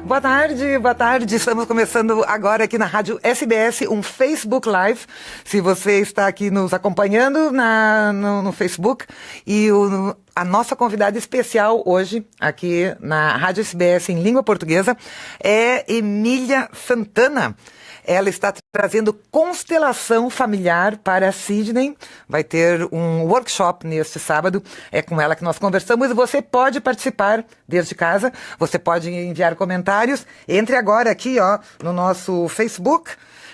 Boa tarde, boa tarde. Estamos começando agora aqui na Rádio SBS, um Facebook Live. Se você está aqui nos acompanhando no Facebook. E a nossa convidada especial hoje, aqui na Rádio SBS em língua portuguesa, é Emília Santana. Ela está trazendo constelação familiar para Sydney. Vai ter um workshop neste sábado. É com ela que nós conversamos e você pode participar desde casa. Você pode enviar comentários. Entre agora aqui, no nosso Facebook,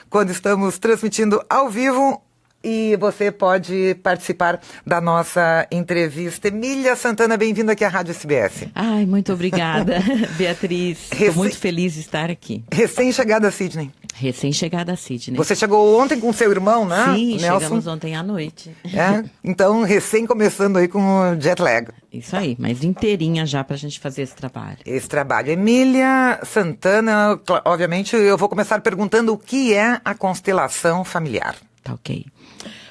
quando estamos transmitindo ao vivo. E você pode participar da nossa entrevista. Emília Santana, bem-vinda aqui à Rádio SBS. Ai, muito obrigada, Beatriz. Estou muito feliz de estar aqui. Recém-chegada a Sydney. Recém-chegada a Sydney. Você chegou ontem com seu irmão, né? Sim, Nelson. Chegamos ontem à noite. Então, recém começando aí com o jet lag. Isso aí, mas inteirinha já para a gente fazer esse trabalho. Emília Santana, obviamente eu vou começar perguntando o que é a constelação familiar. Tá ok.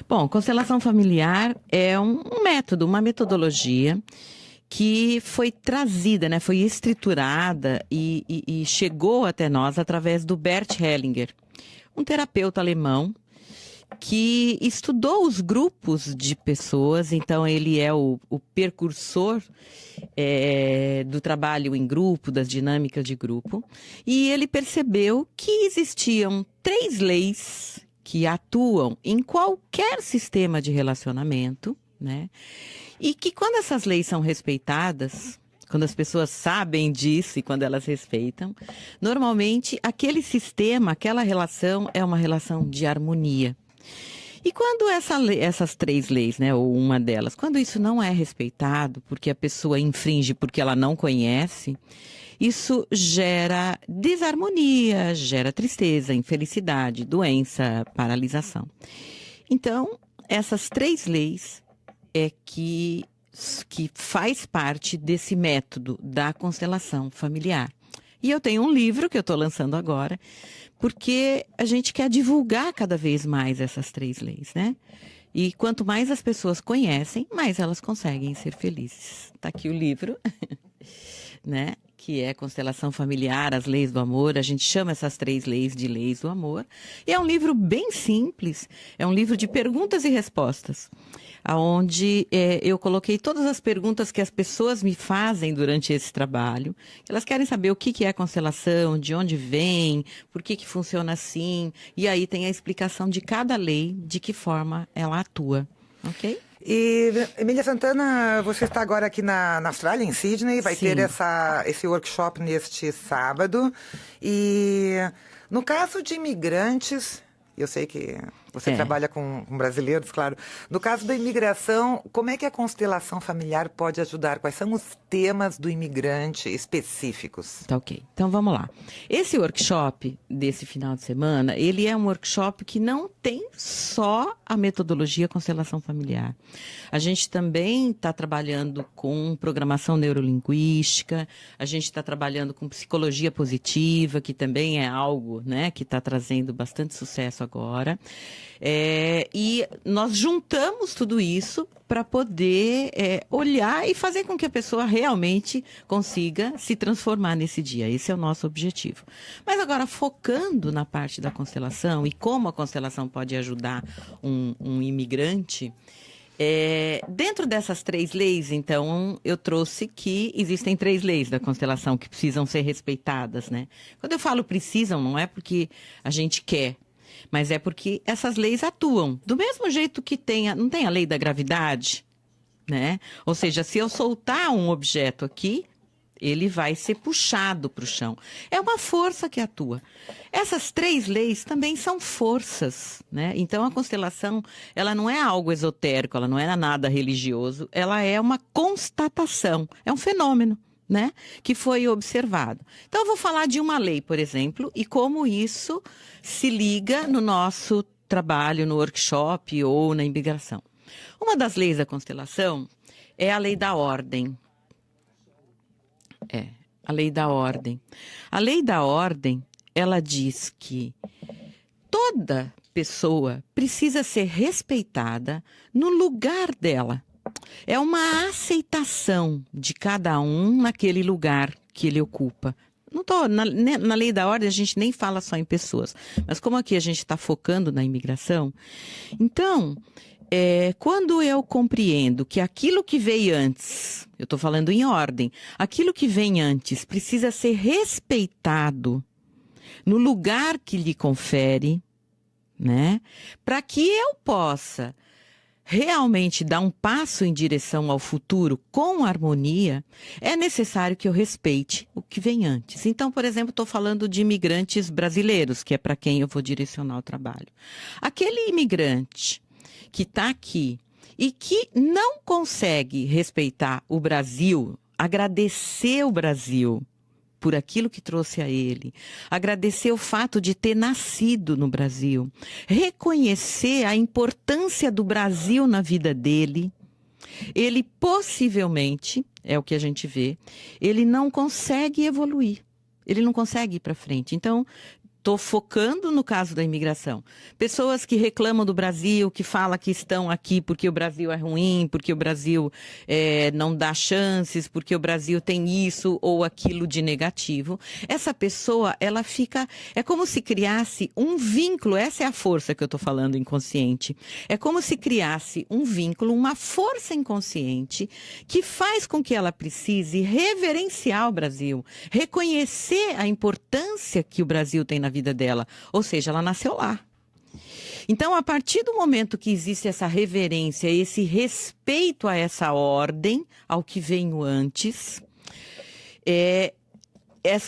Bom, constelação familiar é um método, uma metodologia que foi trazida, né, foi estruturada e chegou até nós através do Bert Hellinger, um terapeuta alemão que estudou os grupos de pessoas. Então ele é o precursor do trabalho em grupo, das dinâmicas de grupo, e ele percebeu que existiam 3 leis que atuam em qualquer sistema de relacionamento, né? E que quando essas leis são respeitadas, quando as pessoas sabem disso e quando elas respeitam, normalmente aquele sistema, aquela relação é uma relação de harmonia. E quando essas 3 leis, né, ou uma delas, quando isso não é respeitado, porque a pessoa infringe porque ela não conhece, isso gera desarmonia, gera tristeza, infelicidade, doença, paralisação. Então, essas 3 leis é que faz parte desse método da constelação familiar. E eu tenho um livro que eu estou lançando agora, porque a gente quer divulgar cada vez mais essas 3 leis, né? E quanto mais as pessoas conhecem, mais elas conseguem ser felizes. Está aqui o livro, né? Que é Constelação Familiar, as Leis do Amor. A gente chama essas 3 leis de Leis do Amor. E é um livro bem simples, é um livro de perguntas e respostas, onde eu coloquei todas as perguntas que as pessoas me fazem durante esse trabalho. Elas querem saber o que é constelação, de onde vem, por que funciona assim. E aí tem a explicação de cada lei, de que forma ela atua, ok? E, Emília Santana, você está agora aqui na Austrália, em Sydney, vai Sim. ter esse workshop neste sábado. E no caso de imigrantes, eu sei que você trabalha com brasileiros, claro. No caso da imigração, como é que a constelação familiar pode ajudar? Quais são os temas do imigrante específicos? Tá ok. Então vamos lá. Esse workshop desse final de semana, ele é um workshop que não tem só a metodologia constelação familiar. A gente também está trabalhando com programação neurolinguística, a gente está trabalhando com psicologia positiva, que também é algo, né, que está trazendo bastante sucesso agora. E nós juntamos tudo isso para poder olhar e fazer com que a pessoa realmente consiga se transformar nesse dia. Esse é o nosso objetivo. Mas agora, focando na parte da constelação e como a constelação pode ajudar um imigrante, dentro dessas 3 leis, então, eu trouxe que existem 3 leis da constelação que precisam ser respeitadas, né? Quando eu falo precisam, não é porque a gente quer, mas é porque essas leis atuam. Do mesmo jeito que não tem a lei da gravidade, né? Ou seja, se eu soltar um objeto aqui, ele vai ser puxado para o chão. É uma força que atua. Essas 3 leis também são forças, né? Então, a constelação, ela não é algo esotérico, ela não é nada religioso, ela é uma constatação, é um fenômeno, né, que foi observado. Então, eu vou falar de uma lei, por exemplo, e como isso se liga no nosso trabalho, no workshop ou na imigração. Uma das leis da constelação é a lei da ordem. A lei da ordem. A lei da ordem, ela diz que toda pessoa precisa ser respeitada no lugar dela. É uma aceitação de cada um naquele lugar que ele ocupa. Não tô, na lei da ordem a gente nem fala só em pessoas, mas como aqui a gente está focando na imigração, então, quando eu compreendo que aquilo que veio antes, eu estou falando em ordem, aquilo que vem antes precisa ser respeitado no lugar que lhe confere, né? Para que eu possa realmente dar um passo em direção ao futuro com harmonia, é necessário que eu respeite o que vem antes. Então, por exemplo, estou falando de imigrantes brasileiros, que é para quem eu vou direcionar o trabalho. Aquele imigrante que está aqui e que não consegue respeitar o Brasil, agradecer o Brasil por aquilo que trouxe a ele, agradecer o fato de ter nascido no Brasil, reconhecer a importância do Brasil na vida dele, ele possivelmente, é o que a gente vê, ele não consegue evoluir, ele não consegue ir para frente. Então, estou focando no caso da imigração. Pessoas que reclamam do Brasil, que falam que estão aqui porque o Brasil é ruim, porque o Brasil não dá chances, porque o Brasil tem isso ou aquilo de negativo. Essa pessoa, ela fica... É como se criasse um vínculo, essa é a força que eu estou falando inconsciente. É como se criasse um vínculo, uma força inconsciente que faz com que ela precise reverenciar o Brasil, reconhecer a importância que o Brasil tem na vida dela, ou seja, ela nasceu lá. Então, a partir do momento que existe essa reverência, esse respeito a essa ordem, ao que veio antes,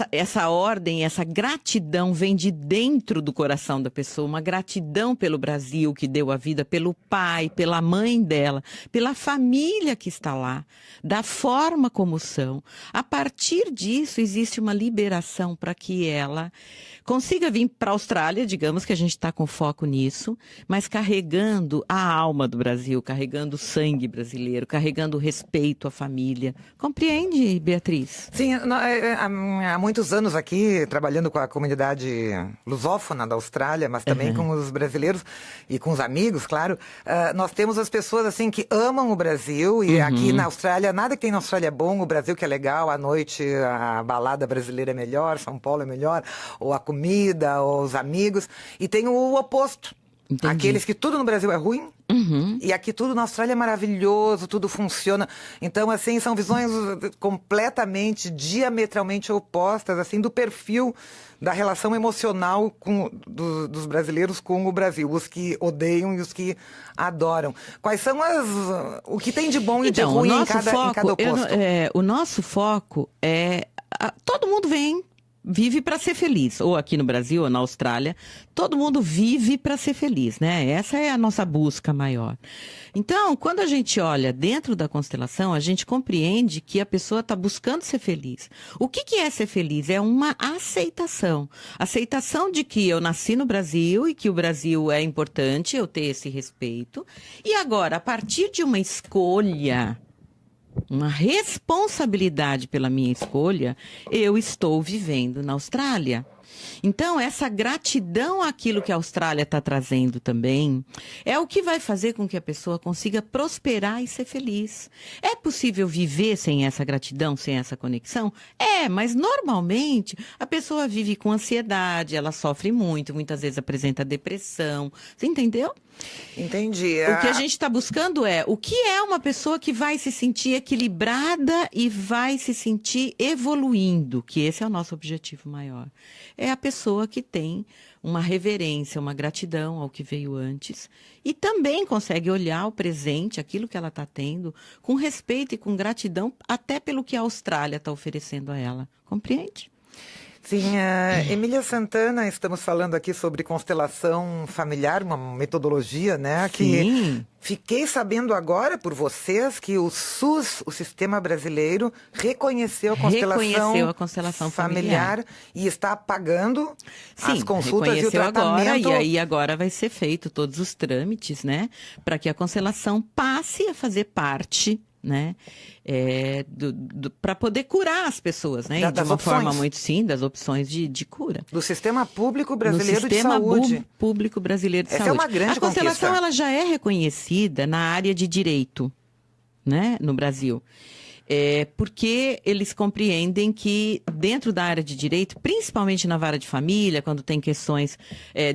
essa ordem, essa gratidão vem de dentro do coração da pessoa, uma gratidão pelo Brasil que deu a vida, pelo pai, pela mãe dela, pela família que está lá, da forma como são. A partir disso, existe uma liberação para que ela consiga vir para a Austrália, digamos que a gente está com foco nisso, mas carregando a alma do Brasil, carregando o sangue brasileiro, carregando o respeito à família. Compreende, Beatriz? Sim, há muitos anos aqui, trabalhando com a comunidade lusófona da Austrália, mas também com os brasileiros e com os amigos, claro, nós temos as pessoas assim que amam o Brasil e aqui na Austrália, nada que tem na Austrália é bom, o Brasil que é legal, à noite a balada brasileira é melhor, São Paulo é melhor, ou a comida, ou os amigos, e tem o oposto. Entendi. Aqueles que tudo no Brasil é ruim, e aqui tudo na Austrália é maravilhoso, tudo funciona. Então, assim, são visões completamente, diametralmente opostas, assim, do perfil da relação emocional dos brasileiros com o Brasil. Os que odeiam e os que adoram. Quais são o que tem de bom e de ruim em cada oposto? O nosso foco é... todo mundo vive para ser feliz, ou aqui no Brasil ou na Austrália, todo mundo vive para ser feliz, né? Essa é a nossa busca maior. Então, quando a gente olha dentro da constelação, a gente compreende que a pessoa está buscando ser feliz. O que é ser feliz? É uma aceitação. Aceitação de que eu nasci no Brasil e que o Brasil é importante, eu ter esse respeito. E agora, a partir de uma escolha, uma responsabilidade pela minha escolha, eu estou vivendo na Austrália. Então, essa gratidão àquilo que a Austrália está trazendo também é o que vai fazer com que a pessoa consiga prosperar e ser feliz. É possível viver sem essa gratidão, sem essa conexão? Mas normalmente a pessoa vive com ansiedade, ela sofre muito, muitas vezes apresenta depressão. Você entendeu? Entendi. O que a gente está buscando é o que é uma pessoa que vai se sentir equilibrada e vai se sentir evoluindo, que esse é o nosso objetivo maior. É a pessoa que tem uma reverência, uma gratidão ao que veio antes e também consegue olhar o presente, aquilo que ela está tendo, com respeito e com gratidão até pelo que a Austrália está oferecendo a ela. Compreende? Sim, Emília Santana, estamos falando aqui sobre constelação familiar, uma metodologia, né? Sim. Que fiquei sabendo agora por vocês que o SUS, o Sistema Brasileiro, reconheceu a constelação familiar e está pagando as consultas e o tratamento. Agora, e agora vai ser feito todos os trâmites, né? Para que a constelação passe a fazer parte, né, para poder curar as pessoas, né, de uma forma muito das opções de cura. Do Sistema Público Brasileiro de Saúde. Sistema Público Brasileiro de Saúde. Essa é uma grande conquista. A constelação ela já é reconhecida na área de direito, né, no Brasil. Porque eles compreendem que dentro da área de direito, principalmente na vara de família, quando tem questões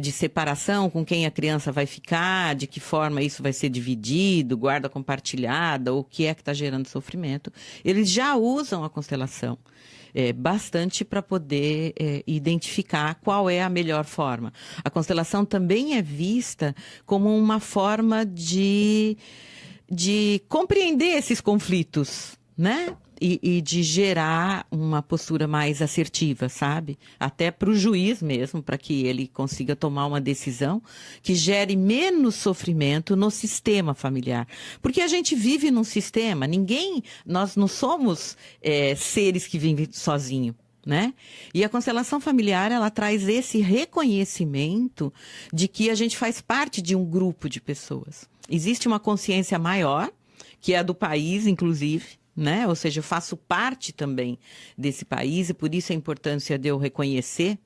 de separação, com quem a criança vai ficar, de que forma isso vai ser dividido, guarda compartilhada, ou o que é que está gerando sofrimento, eles já usam a constelação bastante para poder identificar qual é a melhor forma. A constelação também é vista como uma forma de compreender esses conflitos, né? E de gerar uma postura mais assertiva, sabe? Até para o juiz mesmo, para que ele consiga tomar uma decisão que gere menos sofrimento no sistema familiar. Porque a gente vive num sistema, nós não somos seres que vivem sozinhos. Né? E a constelação familiar, ela traz esse reconhecimento de que a gente faz parte de um grupo de pessoas. Existe uma consciência maior, que é a do país, inclusive, né? Ou seja, eu faço parte também desse país e por isso a importância de eu reconhecer,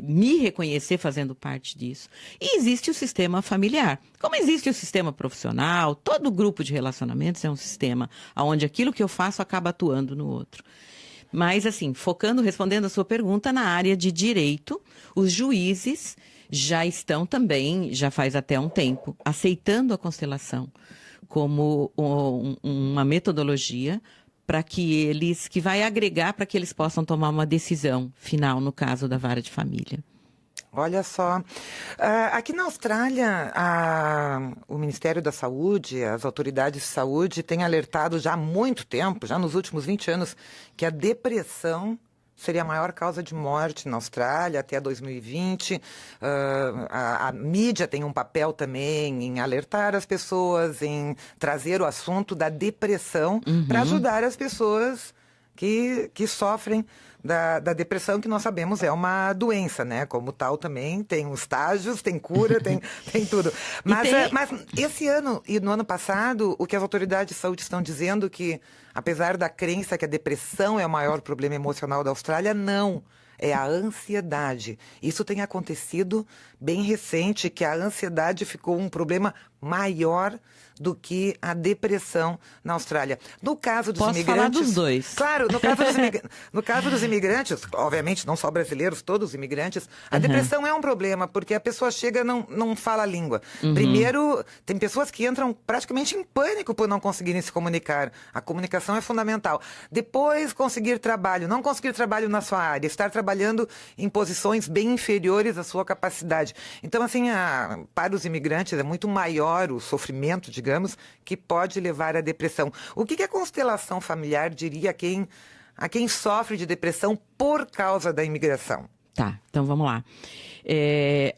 me reconhecer fazendo parte disso. E existe o sistema familiar. Como existe o sistema profissional, todo grupo de relacionamentos é um sistema onde aquilo que eu faço acaba atuando no outro. Mas, assim, respondendo a sua pergunta, na área de direito, os juízes já estão também, já faz até um tempo, aceitando a constelação como uma metodologia que vai agregar para que eles possam tomar uma decisão final no caso da vara de família. Olha só, aqui na Austrália, o Ministério da Saúde, as autoridades de saúde têm alertado já há muito tempo, já nos últimos 20 anos, que a depressão seria a maior causa de morte na Austrália até 2020. A mídia tem um papel também em alertar as pessoas, em trazer o assunto da depressão para ajudar as pessoas que sofrem da depressão, que nós sabemos é uma doença, né? Como tal também, tem os estágios, tem cura, tem tudo. Mas esse ano e no ano passado, o que as autoridades de saúde estão dizendo que, apesar da crença que a depressão é o maior problema emocional da Austrália, não. É a ansiedade. Isso tem acontecido bem recente, que a ansiedade ficou um problema maior do que a depressão na Austrália. No caso dos imigrantes... Posso falar dos dois. Claro, no caso dos imigrantes, obviamente não só brasileiros, todos os imigrantes, a depressão é um problema, porque a pessoa chega e não fala a língua. Primeiro, tem pessoas que entram praticamente em pânico por não conseguirem se comunicar. A comunicação é fundamental. Depois, conseguir trabalho. Não conseguir trabalho na sua área, estar trabalhando em posições bem inferiores à sua capacidade. Então, assim, para os imigrantes é muito maior o sofrimento, digamos, que pode levar à depressão. O que a constelação familiar diria a quem sofre de depressão por causa da imigração? Tá, então vamos lá.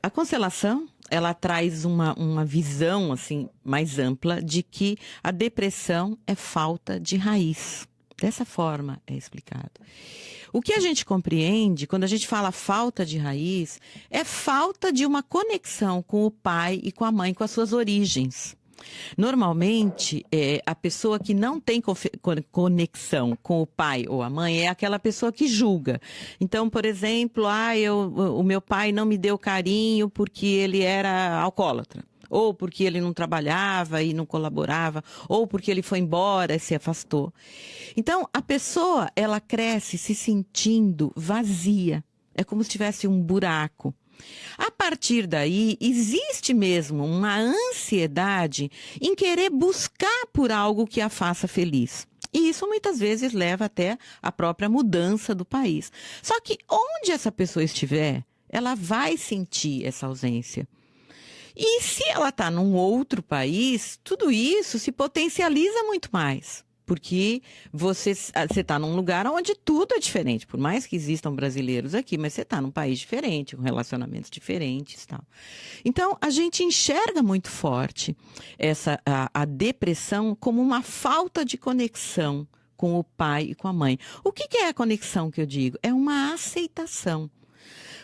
A constelação, ela traz uma visão assim, mais ampla de que a depressão é falta de raiz. Dessa forma é explicado. O que a gente compreende, quando a gente fala falta de raiz, é falta de uma conexão com o pai e com a mãe, com as suas origens. Normalmente, a pessoa que não tem conexão com o pai ou a mãe é aquela pessoa que julga. Então, por exemplo, o meu pai não me deu carinho porque ele era alcoólatra. Ou porque ele não trabalhava e não colaborava, ou porque ele foi embora e se afastou. Então, a pessoa, ela cresce se sentindo vazia. É como se tivesse um buraco. A partir daí, existe mesmo uma ansiedade em querer buscar por algo que a faça feliz. E isso muitas vezes leva até a própria mudança do país. Só que onde essa pessoa estiver, ela vai sentir essa ausência. E se ela está num outro país, tudo isso se potencializa muito mais. Porque você está num lugar onde tudo é diferente. Por mais que existam brasileiros aqui, mas você está num país diferente, com relacionamentos diferentes e tal. Então, a gente enxerga muito forte a depressão como uma falta de conexão com o pai e com a mãe. O que é a conexão que eu digo? É uma aceitação.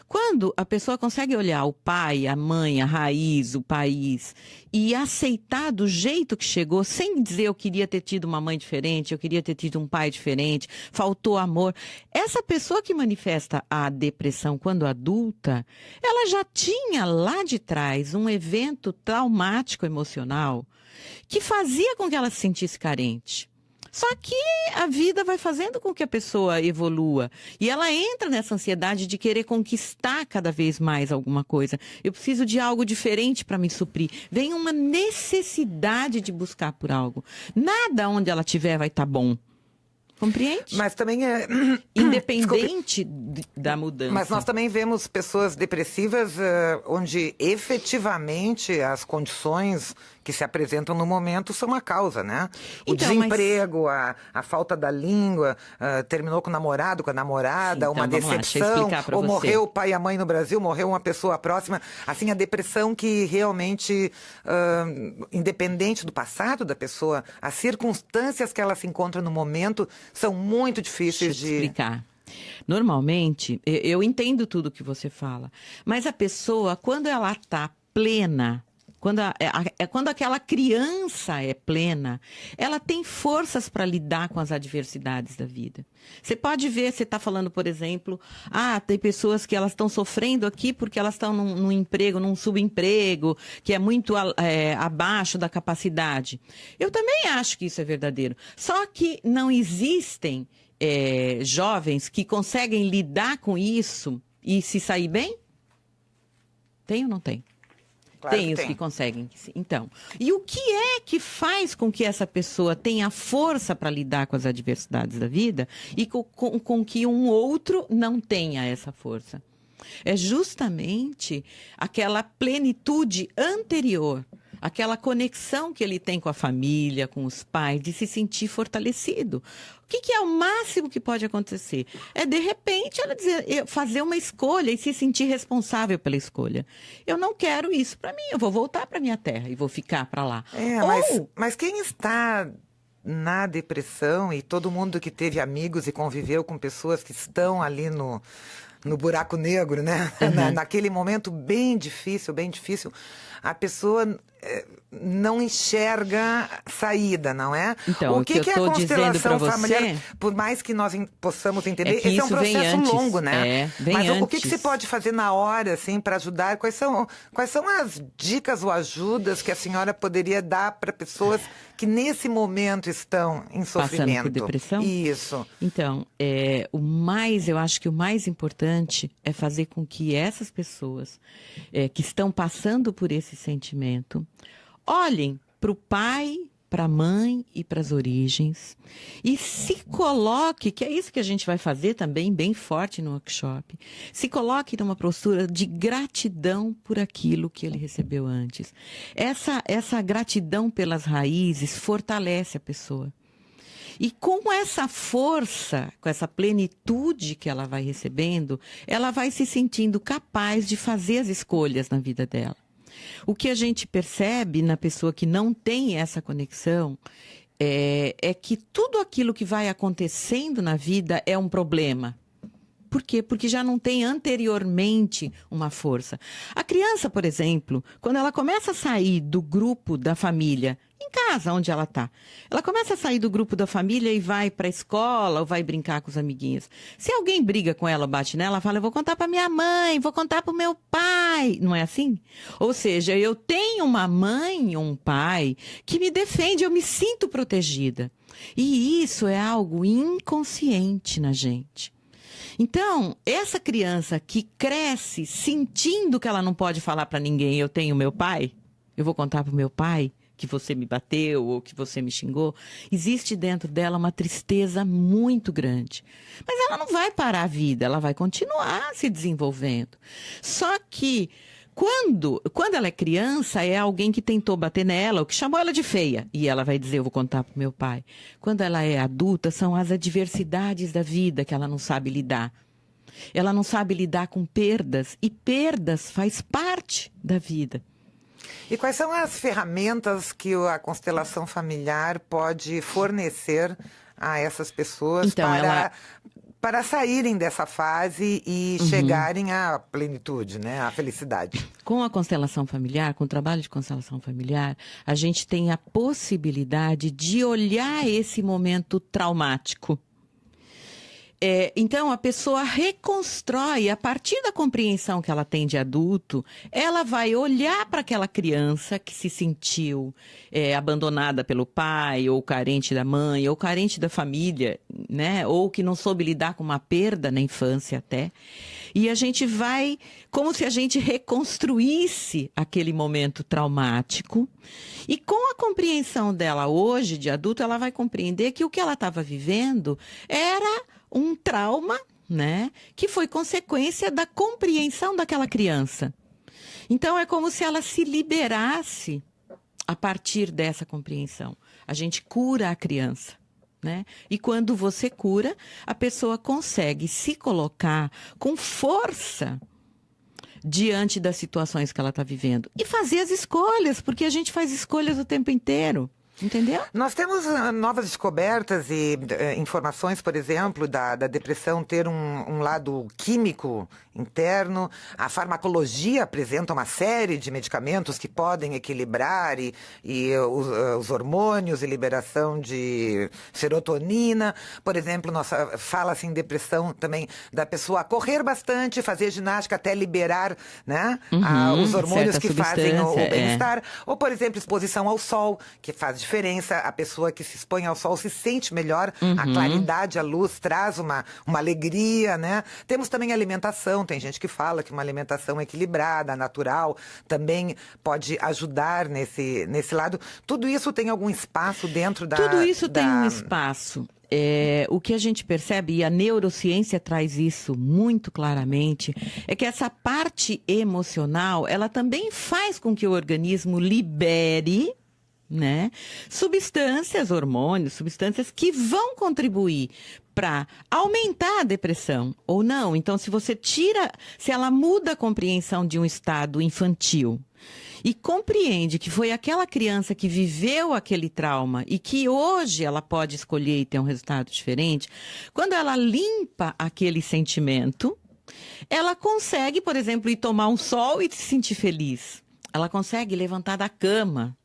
Quando a pessoa consegue olhar o pai, a mãe, a raiz, o país e aceitar do jeito que chegou, sem dizer eu queria ter tido uma mãe diferente, eu queria ter tido um pai diferente, faltou amor. Essa pessoa que manifesta a depressão quando adulta, ela já tinha lá de trás um evento traumático emocional que fazia com que ela se sentisse carente. Só que a vida vai fazendo com que a pessoa evolua. E ela entra nessa ansiedade de querer conquistar cada vez mais alguma coisa. Eu preciso de algo diferente para me suprir. Vem uma necessidade de buscar por algo. Nada onde ela estiver vai estar bom. Compreende? Mas também é... Independente da mudança. Mas nós também vemos pessoas depressivas onde efetivamente as condições que se apresentam no momento são a causa, né? O Então, desemprego, a falta da língua, terminou com o namorado, com a namorada, Sim, então, uma vamos lá, deixa eu decepção, explicar pra ou você. morreu o pai e a mãe no Brasil, morreu uma pessoa próxima. Assim, a depressão que realmente, independente do passado da pessoa, as circunstâncias que ela se encontra no momento são muito difíceis Deixa eu te explicar. Normalmente, eu entendo tudo que você fala, mas a pessoa, quando ela está plena, quando aquela criança é plena, ela tem forças para lidar com as adversidades da vida. Você pode ver, você está falando, por exemplo, tem pessoas que elas estão sofrendo aqui porque elas estão num emprego, num subemprego, que é muito abaixo da capacidade. Eu também acho que isso é verdadeiro. Só que não existem jovens que conseguem lidar com isso e se sair bem? Tem ou não tem? Claro Tem que os tem. que conseguem. Então, e o que é que faz com que essa pessoa tenha força para lidar com as adversidades da vida e com que um outro não tenha essa força? É justamente aquela plenitude anterior, aquela conexão que ele tem com a família, com os pais, de se sentir fortalecido. O que é o máximo que pode acontecer? É, de repente, ela fazer uma escolha e se sentir responsável pela escolha. Eu não quero isso para mim, eu vou voltar para minha terra e vou ficar para lá. Mas quem está na depressão, e todo mundo que teve amigos e conviveu com pessoas que estão ali no buraco negro, né? Uhum. Naquele momento bem difícil, a pessoa não enxerga saída, não é? Então, o que eu é a tô dizendo pra constelação você, familiar? Por mais que nós possamos entender, que esse é um isso vem processo antes. longo, né? Vem Mas o que antes. se pode fazer na hora, assim, para ajudar? Quais são as dicas ou ajudas que a senhora poderia dar para pessoas que nesse momento estão em sofrimento? Passando por depressão? Isso. Então, eu acho que o mais importante é fazer com que essas pessoas que estão passando por esse sentimento olhem para o pai, para a mãe e para as origens e se coloque, que é isso que a gente vai fazer também bem forte no workshop, se coloque numa postura de gratidão por aquilo que ele recebeu antes. Essa gratidão pelas raízes fortalece a pessoa. E com essa força, com essa plenitude que ela vai recebendo, ela vai se sentindo capaz de fazer as escolhas na vida dela. O que a gente percebe na pessoa que não tem essa conexão é que tudo aquilo que vai acontecendo na vida é um problema. Por quê? Porque já não tem anteriormente uma força. A criança, por exemplo, quando ela começa a sair do grupo da família, em casa onde ela está, ela começa a sair do grupo da família e vai para a escola ou vai brincar com os amiguinhos. Se alguém briga com ela, bate nela, fala, eu vou contar para minha mãe, vou contar para o meu pai. Não é assim? Ou seja, eu tenho uma mãe ou um pai que me defende, eu me sinto protegida. E isso é algo inconsciente na gente. Então, essa criança que cresce sentindo que ela não pode falar para ninguém, eu tenho meu pai, eu vou contar para o meu pai que você me bateu ou que você me xingou, existe dentro dela uma tristeza muito grande. Mas ela não vai parar a vida, ela vai continuar se desenvolvendo. Só que quando ela é criança, é alguém que tentou bater nela, ou que chamou ela de feia. E ela vai dizer, eu vou contar pro meu pai. Quando ela é adulta, são as adversidades da vida que ela não sabe lidar. Ela não sabe lidar com perdas, e perdas faz parte da vida. E quais são as ferramentas que a constelação familiar pode fornecer a essas pessoas Então, para saírem dessa fase e chegarem à plenitude, né? À felicidade? Com a constelação familiar, com o trabalho de constelação familiar, a gente tem a possibilidade de olhar esse momento traumático. Então, a pessoa reconstrói, a partir da compreensão que ela tem de adulto, ela vai olhar para aquela criança que se sentiu abandonada pelo pai, ou carente da mãe, ou carente da família, né? Ou que não soube lidar com uma perda na infância até. E a gente vai, como se a gente reconstruísse aquele momento traumático. E com a compreensão dela hoje, de adulto, ela vai compreender que o que ela estava vivendo era um trauma, né, que foi consequência da compreensão daquela criança. Então, é como se ela se liberasse a partir dessa compreensão. A gente cura a criança, né? E quando você cura, a pessoa consegue se colocar com força diante das situações que ela está vivendo. E fazer as escolhas, porque a gente faz escolhas o tempo inteiro. Entendeu? Nós temos novas descobertas e informações, por exemplo, da depressão ter um lado químico interno. A farmacologia apresenta uma série de medicamentos que podem equilibrar os hormônios e liberação de serotonina. Por exemplo, fala-se em depressão também da pessoa correr bastante, fazer ginástica até liberar, né, os hormônios que fazem o bem-estar. Ou, por exemplo, exposição ao sol, que faz diferença. A pessoa que se expõe ao sol se sente melhor, a claridade, a luz traz uma alegria, né? Temos também alimentação, tem gente que fala que uma alimentação equilibrada, natural, também pode ajudar nesse lado. Tudo isso tem algum espaço dentro da... Tudo isso tem um espaço. O que a gente percebe, e a neurociência traz isso muito claramente, é que essa parte emocional, ela também faz com que o organismo libere, né, substâncias, hormônios, substâncias que vão contribuir para aumentar a depressão ou não. Então, se ela muda a compreensão de um estado infantil e compreende que foi aquela criança que viveu aquele trauma e que hoje ela pode escolher e ter um resultado diferente, quando ela limpa aquele sentimento, ela consegue, por exemplo, ir tomar um sol e se sentir feliz. Ela consegue levantar da cama.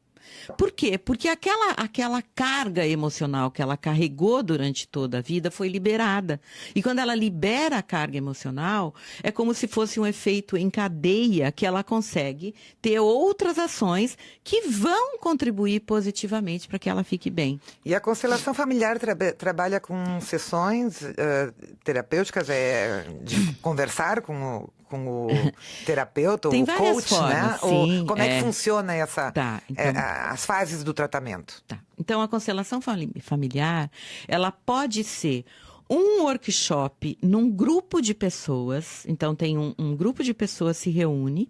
Por quê? Porque aquela carga emocional que ela carregou durante toda a vida foi liberada. E quando ela libera a carga emocional, é como se fosse um efeito em cadeia que ela consegue ter outras ações que vão contribuir positivamente para que ela fique bem. E a constelação familiar trabalha com sessões terapêuticas, de conversar com o terapeuta, Tem o várias coach, formas, né? sim, Como é que funciona as fases do tratamento? Tá. Então, a constelação familiar, ela pode ser um workshop num grupo de pessoas. Então, tem um grupo de pessoas se reúne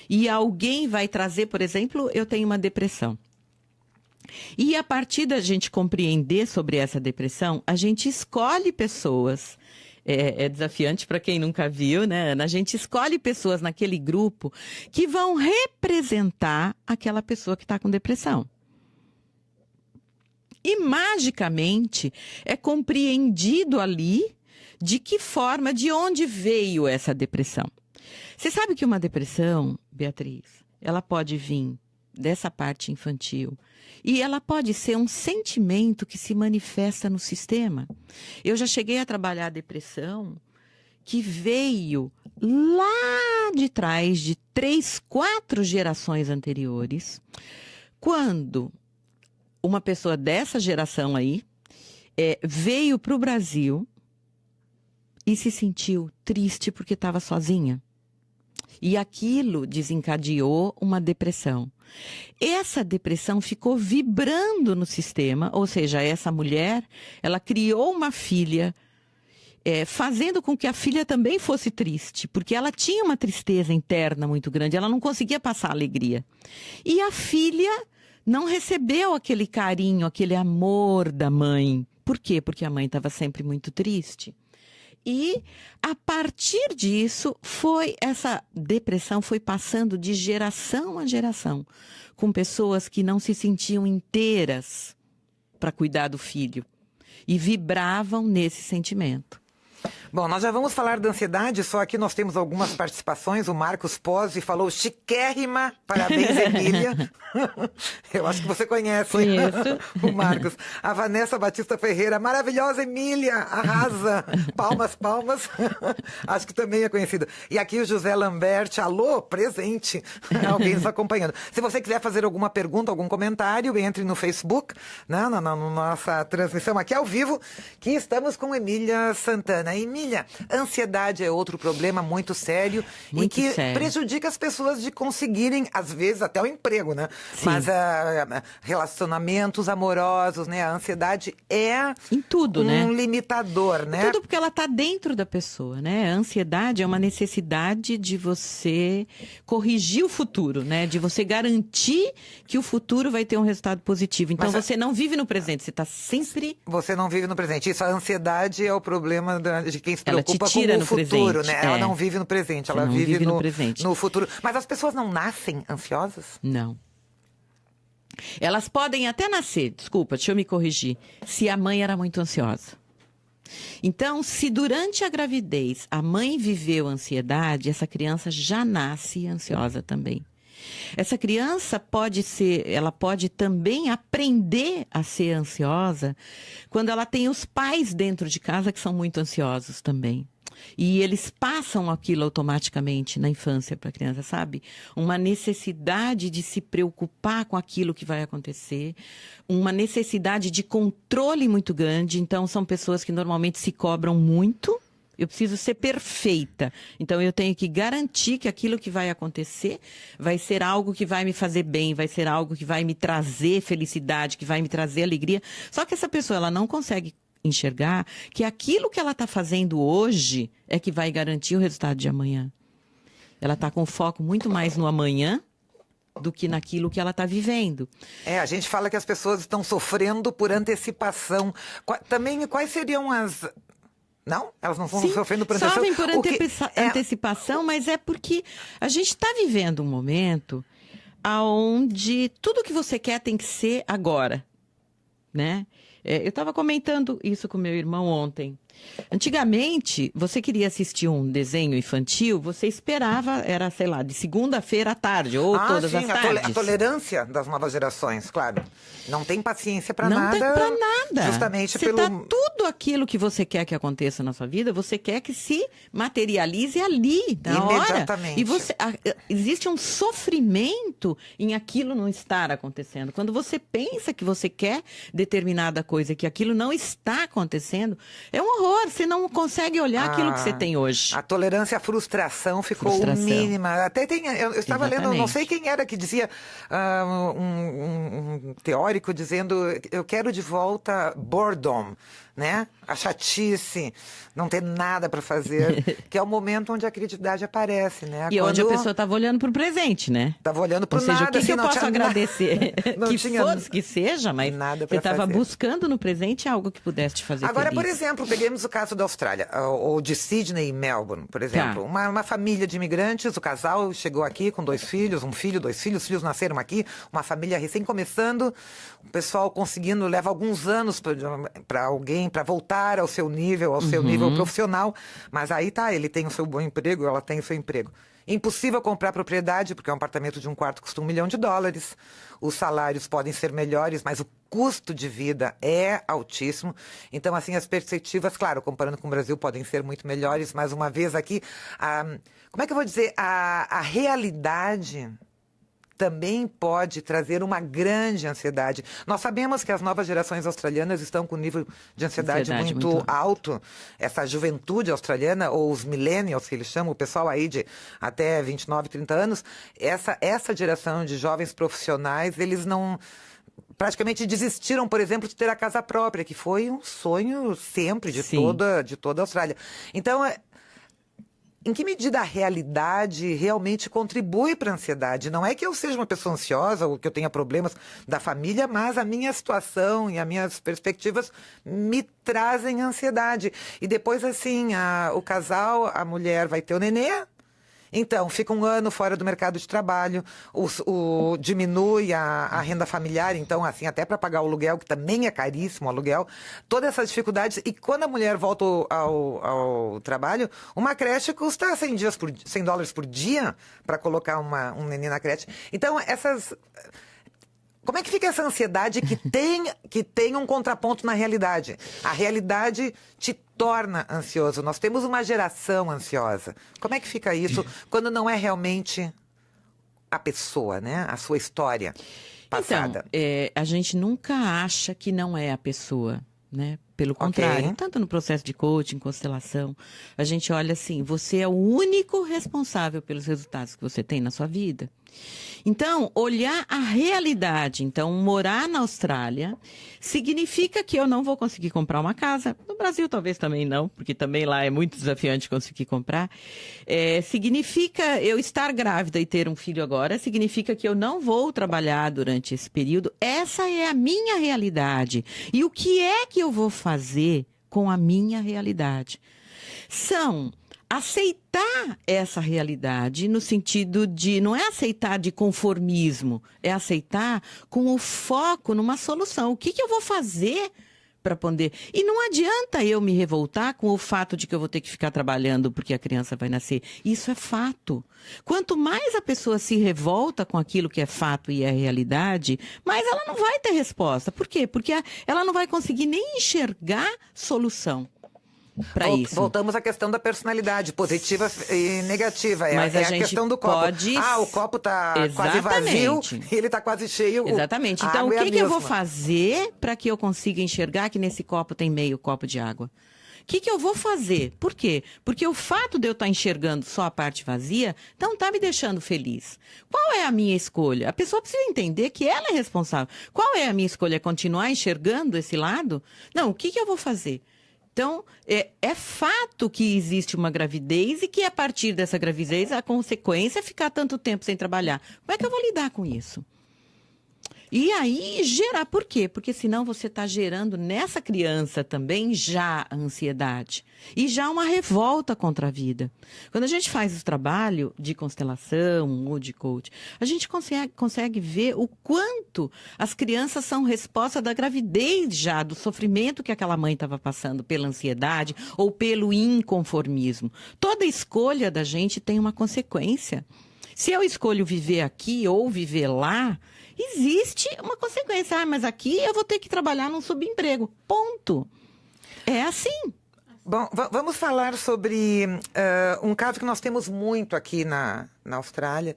e alguém vai trazer, por exemplo, eu tenho uma depressão. E a partir da gente compreender sobre essa depressão, a gente escolhe pessoas. É desafiante para quem nunca viu, né, Ana? A gente escolhe pessoas naquele grupo que vão representar aquela pessoa que está com depressão. E, magicamente, é compreendido ali de que forma, de onde veio essa depressão. Você sabe que uma depressão, Beatriz, ela pode vir dessa parte infantil. E ela pode ser um sentimento que se manifesta no sistema. Eu já cheguei a trabalhar a depressão que veio lá de trás, de 3, 4 gerações anteriores, quando uma pessoa dessa geração aí veio para o Brasil e se sentiu triste porque estava sozinha. E aquilo desencadeou uma depressão. Essa depressão ficou vibrando no sistema, ou seja, essa mulher, ela criou uma filha, fazendo com que a filha também fosse triste, porque ela tinha uma tristeza interna muito grande, ela não conseguia passar alegria. E a filha não recebeu aquele carinho, aquele amor da mãe. Por quê? Porque a mãe estava sempre muito triste. E, a partir disso, essa depressão foi passando de geração a geração, com pessoas que não se sentiam inteiras para cuidar do filho e vibravam nesse sentimento. Bom, nós já vamos falar da ansiedade, só aqui nós temos algumas participações. O Marcos Pozzi falou chiquérrima, parabéns, Emília. Eu acho que você conhece. Conheço. O Marcos. A Vanessa Batista Ferreira, maravilhosa, Emília, arrasa. Palmas, palmas. Acho que também é conhecido. E aqui o José Lambert, alô, presente. Alguém nos acompanhando. Se você quiser fazer alguma pergunta, algum comentário, entre no Facebook, né, na nossa transmissão aqui ao vivo, que estamos com Emília Santana. Emília, ansiedade é outro problema muito sério Muito e que sério. prejudica as pessoas de conseguirem, às vezes, até o emprego, né? Sim. Mas relacionamentos amorosos, né? A ansiedade é Em tudo, né? limitador, né? Tudo porque ela está dentro da pessoa, né? A ansiedade é uma necessidade de você corrigir o futuro, né? De você garantir que o futuro vai ter um resultado positivo. Então Mas você não vive no presente, você está sempre... Você não vive no presente. Isso, a ansiedade é o problema de quem se Ela te preocupa tira com o no futuro, presente, né? Ela é. não vive no presente, Você ela não vive vive no no presente. no futuro. Mas as pessoas não nascem ansiosas? Não. Elas podem até nascer, desculpa, deixa eu me corrigir, se a mãe era muito ansiosa. Então, se durante a gravidez a mãe viveu ansiedade, essa criança já nasce ansiosa também. Essa criança ela pode também aprender a ser ansiosa quando ela tem os pais dentro de casa que são muito ansiosos também. E eles passam aquilo automaticamente na infância para a criança, sabe? Uma necessidade de se preocupar com aquilo que vai acontecer, uma necessidade de controle muito grande. Então, são pessoas que normalmente se cobram muito. Eu preciso ser perfeita. Então, eu tenho que garantir que aquilo que vai acontecer vai ser algo que vai me fazer bem, vai ser algo que vai me trazer felicidade, que vai me trazer alegria. Só que essa pessoa, ela não consegue enxergar que aquilo que ela está fazendo hoje é que vai garantir o resultado de amanhã. Ela está com foco muito mais no amanhã do que naquilo que ela está vivendo. A gente fala que as pessoas estão sofrendo por antecipação. Também, quais seriam as... Não? Elas não estão Sim, sofrendo por antecipação? sofrem por antecipação, mas é porque a gente está vivendo um momento onde tudo que você quer tem que ser agora, né? Eu estava comentando isso com meu irmão ontem. Antigamente, você queria assistir um desenho infantil, você esperava, era, sei lá, de segunda-feira à tarde, ou todas as tardes. A tolerância das novas gerações, claro. Não tem paciência para nada. Não tem pra nada. Justamente você tudo aquilo que você quer que aconteça na sua vida, você quer que se materialize ali, na hora. Imediatamente. E existe um sofrimento em aquilo não estar acontecendo. Quando você pensa que você quer determinada coisa, que aquilo não está acontecendo, é um horror. Você não consegue olhar aquilo que você tem hoje. A tolerância à frustração ficou mínima. Até eu estava lendo, não sei quem era que dizia, um teórico dizendo, eu quero de volta boredom, né? A chatice, não ter nada para fazer, que é o momento onde a criatividade aparece, né? E onde a pessoa estava olhando para o presente, né? Estava olhando para o nada. Ou seja, o que eu posso agradecer? Que seja, mas nada você estava buscando no presente algo que pudesse te fazer Agora, feliz. por exemplo, peguemos o caso da Austrália, ou de Sydney e Melbourne, por exemplo. Tá. Uma família de imigrantes, o casal chegou aqui com 2 filhos, 1 filho, 2 filhos, os filhos nasceram aqui, uma família recém começando, o pessoal conseguindo, leva alguns anos para alguém, para voltar ao seu nível, nível profissional, mas aí tá, ele tem o seu bom emprego, ela tem o seu emprego. Impossível comprar propriedade, porque um apartamento de 1 quarto custa $1 milhão. Os salários podem ser melhores, mas o custo de vida é altíssimo. Então, assim, as perspectivas, claro, comparando com o Brasil, podem ser muito melhores, mas uma vez aqui, como é que eu vou dizer? A realidade também pode trazer uma grande ansiedade. Nós sabemos que as novas gerações australianas estão com um nível de ansiedade muito alto. Essa juventude australiana, ou os millennials, que eles chamam, o pessoal aí de até 29, 30 anos, essa geração de jovens profissionais, eles não... praticamente desistiram, por exemplo, de ter a casa própria, que foi um sonho sempre de toda a Austrália. Então, em que medida a realidade realmente contribui para a ansiedade? Não é que eu seja uma pessoa ansiosa ou que eu tenha problemas da família, mas a minha situação e as minhas perspectivas me trazem ansiedade. E depois, assim, o casal, a mulher vai ter o nenê, Então, fica um ano fora do mercado de trabalho, diminui a renda familiar, então, assim, até para pagar o aluguel, que também é caríssimo o aluguel, todas essas dificuldades. E quando a mulher volta ao trabalho, uma creche custa $100 por dia para colocar um neném na creche. Então, como é que fica essa ansiedade que tem um contraponto na realidade? A realidade te torna ansioso. Nós temos uma geração ansiosa. Como é que fica isso quando não é realmente a pessoa, né? A sua história passada? Então, a gente nunca acha que não é a pessoa, né? Pelo contrário, tanto no processo de coaching, constelação, a gente olha assim, você é o único responsável pelos resultados que você tem na sua vida. Então, olhar a realidade, então, morar na Austrália, significa que eu não vou conseguir comprar uma casa. No Brasil, talvez também não, porque também lá é muito desafiante conseguir comprar. Significa eu estar grávida e ter um filho agora, significa que eu não vou trabalhar durante esse período. Essa é a minha realidade. E o que é que eu vou fazer com a minha realidade? São aceitar essa realidade no sentido de, não é aceitar de conformismo, é aceitar com o foco numa solução. O que eu vou fazer para poder... E não adianta eu me revoltar com o fato de que eu vou ter que ficar trabalhando porque a criança vai nascer. Isso é fato. Quanto mais a pessoa se revolta com aquilo que é fato e é realidade, mais ela não vai ter resposta. Por quê? Porque ela não vai conseguir nem enxergar solução. Voltamos à questão da personalidade, positiva e negativa. Mas a questão do copo. O copo está quase vazio e ele está quase cheio. Exatamente. Então, o que eu vou fazer para que eu consiga enxergar que nesse copo tem meio copo de água? O que eu vou fazer? Por quê? Porque o fato de eu estar enxergando só a parte vazia não está me deixando feliz. Qual é a minha escolha? A pessoa precisa entender que ela é responsável. Qual é a minha escolha? É continuar enxergando esse lado? Não, o que eu vou fazer? Então, é fato que existe uma gravidez e que a partir dessa gravidez a consequência é ficar tanto tempo sem trabalhar. Como é que eu vou lidar com isso? E aí gerar, por quê? Porque senão você está gerando nessa criança também já a ansiedade e já uma revolta contra a vida. Quando a gente faz o trabalho de constelação ou de coach, a gente consegue ver o quanto as crianças são resposta da gravidez já, do sofrimento que aquela mãe estava passando pela ansiedade ou pelo inconformismo. Toda escolha da gente tem uma consequência. Se eu escolho viver aqui ou viver lá, existe uma consequência. Mas aqui eu vou ter que trabalhar num subemprego. Ponto. É assim. Bom, vamos falar sobre um caso que nós temos muito aqui na Austrália,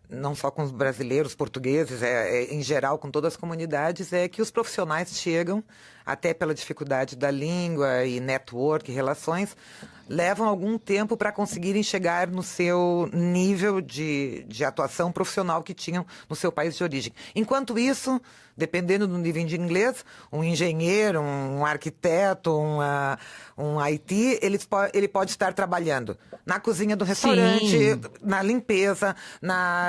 não só com os brasileiros, portugueses, em geral com todas as comunidades, é que os profissionais chegam, até pela dificuldade da língua e network, relações, levam algum tempo para conseguirem chegar no seu nível de atuação profissional que tinham no seu país de origem. Enquanto isso, dependendo do nível de inglês, um engenheiro, um arquiteto, um IT, ele pode estar trabalhando na cozinha do restaurante, Sim. na limpeza,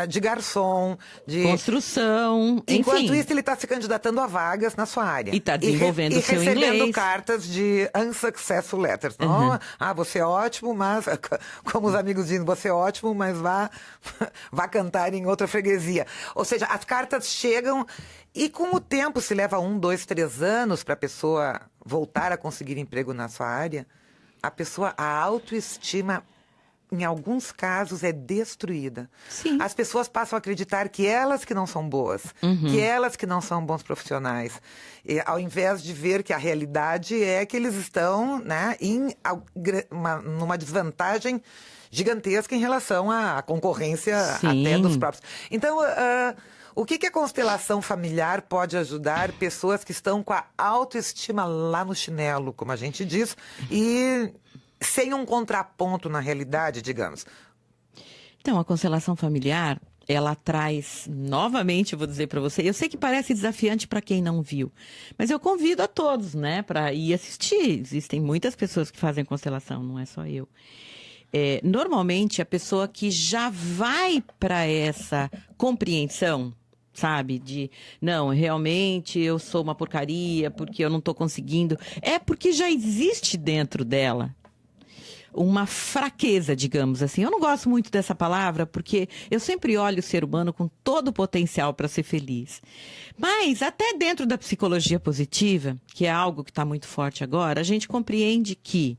de garçom, de... construção, Enquanto enfim. isso, ele está se candidatando a vagas na sua área. E está desenvolvendo o seu inglês. E recebendo cartas de unsuccessful letters. Uhum. Você é ótimo, mas... Como os amigos dizem, você é ótimo, mas vá cantar em outra freguesia. Ou seja, as cartas chegam e com o tempo, se leva 1, 2, 3 anos para a pessoa voltar a conseguir emprego na sua área, a autoestima, em alguns casos, é destruída. Sim. As pessoas passam a acreditar que elas que não são boas, que elas que não são bons profissionais, ao invés de ver que a realidade é que eles estão, né, numa desvantagem gigantesca em relação à concorrência. Sim. Até dos próprios. Então, o que a constelação familiar pode ajudar pessoas que estão com a autoestima lá no chinelo, como a gente diz, e sem um contraponto na realidade, digamos? Então, a constelação familiar, ela traz, novamente, eu vou dizer para você, eu sei que parece desafiante para quem não viu, mas eu convido a todos, né, para ir assistir. Existem muitas pessoas que fazem constelação, não é só eu. Normalmente, a pessoa que já vai para essa compreensão, sabe, de, não, realmente eu sou uma porcaria porque eu não estou conseguindo, é porque já existe dentro dela uma fraqueza, digamos assim. Eu não gosto muito dessa palavra, porque eu sempre olho o ser humano com todo o potencial para ser feliz. Mas, até dentro da psicologia positiva, que é algo que está muito forte agora, a gente compreende que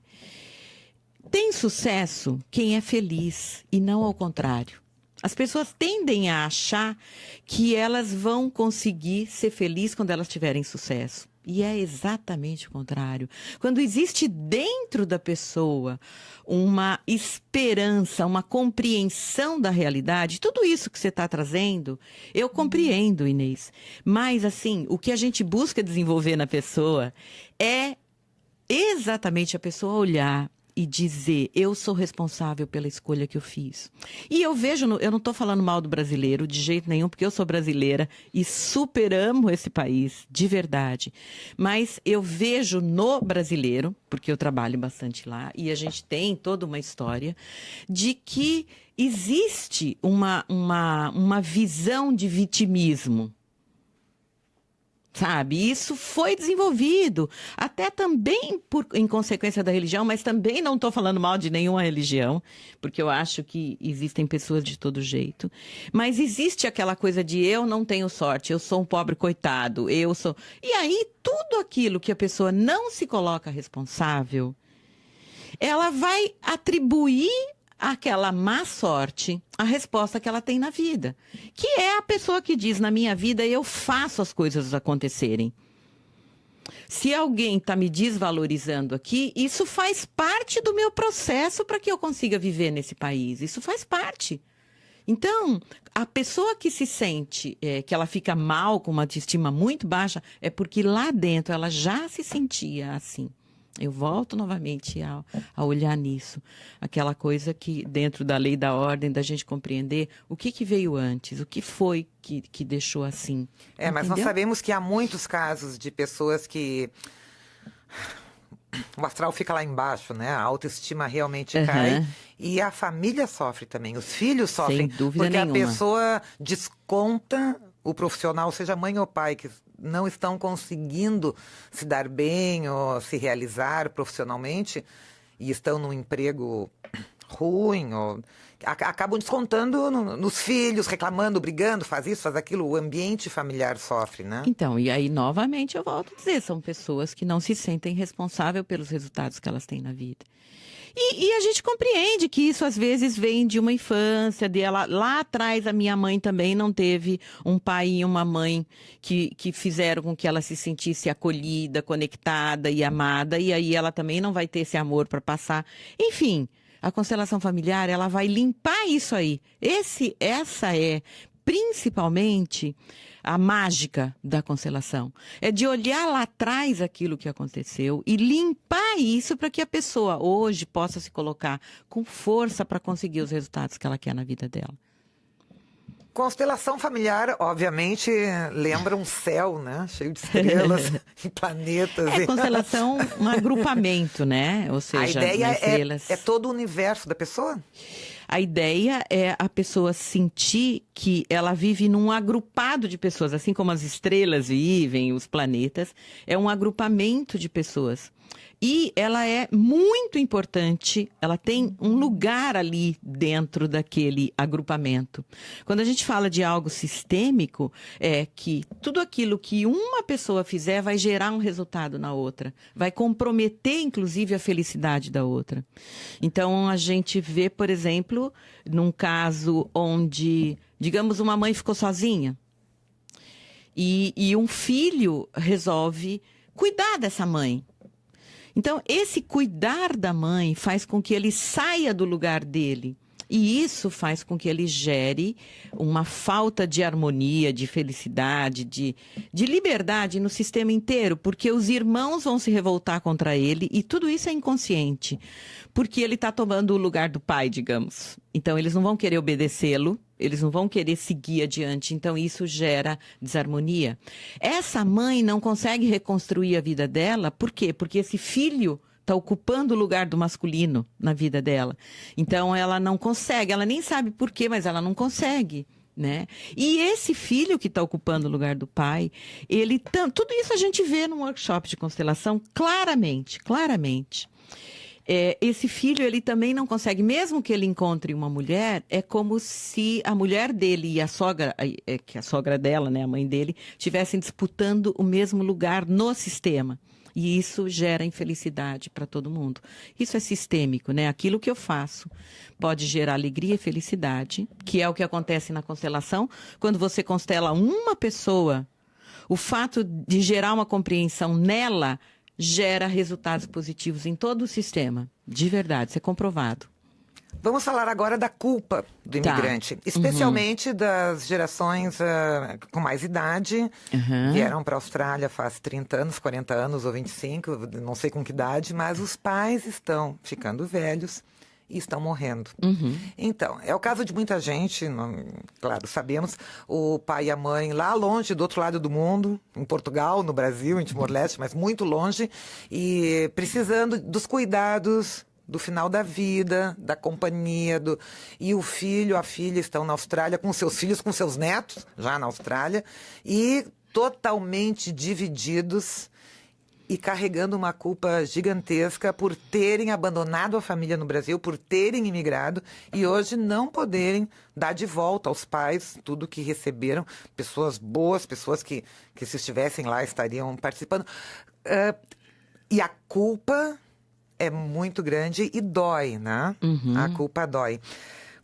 tem sucesso quem é feliz e não ao contrário. As pessoas tendem a achar que elas vão conseguir ser felizes quando elas tiverem sucesso. E é exatamente o contrário. Quando existe dentro da pessoa uma esperança, uma compreensão da realidade, tudo isso que você está trazendo, eu compreendo, Inês. Mas, assim, o que a gente busca desenvolver na pessoa é exatamente a pessoa olhar e dizer, eu sou responsável pela escolha que eu fiz. E eu vejo, eu não estou falando mal do brasileiro de jeito nenhum, porque eu sou brasileira e super amo esse país, de verdade. Mas eu vejo no brasileiro, porque eu trabalho bastante lá, e a gente tem toda uma história, de que existe uma visão de vitimismo. Sabe, isso foi desenvolvido, até também em consequência da religião, mas também não estou falando mal de nenhuma religião, porque eu acho que existem pessoas de todo jeito. Mas existe aquela coisa de eu não tenho sorte, eu sou um pobre coitado, eu sou... E aí, tudo aquilo que a pessoa não se coloca responsável, ela vai atribuir aquela má sorte, a resposta que ela tem na vida. Que é a pessoa que diz, na minha vida eu faço as coisas acontecerem. Se alguém está me desvalorizando aqui, isso faz parte do meu processo para que eu consiga viver nesse país. Isso faz parte. Então, a pessoa que se sente, que ela fica mal, com uma autoestima muito baixa, é porque lá dentro ela já se sentia assim. Eu volto novamente a olhar nisso. Aquela coisa que, dentro da lei da ordem, da gente compreender o que veio antes, o que foi que deixou assim. Mas nós sabemos que há muitos casos de pessoas que o astral fica lá embaixo, né? A autoestima realmente cai. E a família sofre também, os filhos sofrem. Sem dúvida porque nenhuma. A pessoa desconta o profissional, seja mãe ou pai, que não estão conseguindo se dar bem ou se realizar profissionalmente e estão num emprego ruim, ou acabam descontando nos filhos, reclamando, brigando, faz isso, faz aquilo, o ambiente familiar sofre, né? Então, e aí novamente eu volto a dizer, são pessoas que não se sentem responsáveis pelos resultados que elas têm na vida. E a gente compreende que isso às vezes vem de uma infância, lá atrás a minha mãe também não teve um pai e uma mãe que fizeram com que ela se sentisse acolhida, conectada e amada, e aí ela também não vai ter esse amor para passar. Enfim, a constelação familiar, ela vai limpar isso aí. Essa é principalmente a mágica da constelação. É de olhar lá atrás aquilo que aconteceu e limpar isso para que a pessoa hoje possa se colocar com força para conseguir os resultados que ela quer na vida dela. Constelação familiar, obviamente, lembra um céu, né? Cheio de estrelas e planetas. Constelação, um agrupamento, né? Ou seja, a ideia estrelas... é todo o universo da pessoa? A ideia é a pessoa sentir que ela vive num agrupado de pessoas, assim como as estrelas vivem, os planetas, é um agrupamento de pessoas. E ela é muito importante, ela tem um lugar ali dentro daquele agrupamento. Quando a gente fala de algo sistêmico, é que tudo aquilo que uma pessoa fizer vai gerar um resultado na outra, vai comprometer inclusive a felicidade da outra. Então a gente vê, por exemplo, num caso onde, digamos, uma mãe ficou sozinha e um filho resolve cuidar dessa mãe. Então, esse cuidar da mãe faz com que ele saia do lugar dele. E isso faz com que ele gere uma falta de harmonia, de felicidade, de liberdade no sistema inteiro, porque os irmãos vão se revoltar contra ele e tudo isso é inconsciente, porque ele está tomando o lugar do pai, digamos. Então, eles não vão querer obedecê-lo, eles não vão querer seguir adiante, então isso gera desarmonia. Essa mãe não consegue reconstruir a vida dela, por quê? Porque esse filho está ocupando o lugar do masculino na vida dela. Então ela não consegue, ela nem sabe por quê, mas ela não consegue, né? E esse filho que está ocupando o lugar do pai, tudo isso a gente vê no workshop de constelação claramente. esse filho, ele também não consegue, mesmo que ele encontre uma mulher, é como se a mulher dele e a sogra, que a sogra dela, né, a mãe dele, estivessem disputando o mesmo lugar no sistema. E isso gera infelicidade para todo mundo. Isso é sistêmico, né? Aquilo que eu faço pode gerar alegria e felicidade, que é o que acontece na constelação. Quando você constela uma pessoa, o fato de gerar uma compreensão nela gera resultados positivos em todo o sistema. De verdade, isso é comprovado. Vamos falar agora da culpa do imigrante, especialmente das gerações com mais idade, vieram para a Austrália faz 30 anos, 40 anos ou 25, não sei com que idade, mas os pais estão ficando velhos e estão morrendo. Então, é o caso de muita gente, claro, sabemos, o pai e a mãe lá longe, do outro lado do mundo, em Portugal, no Brasil, em Timor-Leste, mas muito longe, e precisando dos cuidados do final da vida, da companhia, e o filho, a filha estão na Austrália com seus filhos, com seus netos, já na Austrália, e totalmente divididos e carregando uma culpa gigantesca por terem abandonado a família no Brasil, por terem imigrado e hoje não poderem dar de volta aos pais tudo que receberam, pessoas boas, pessoas que se estivessem lá estariam participando. E a culpa é muito grande e dói, né? A culpa dói.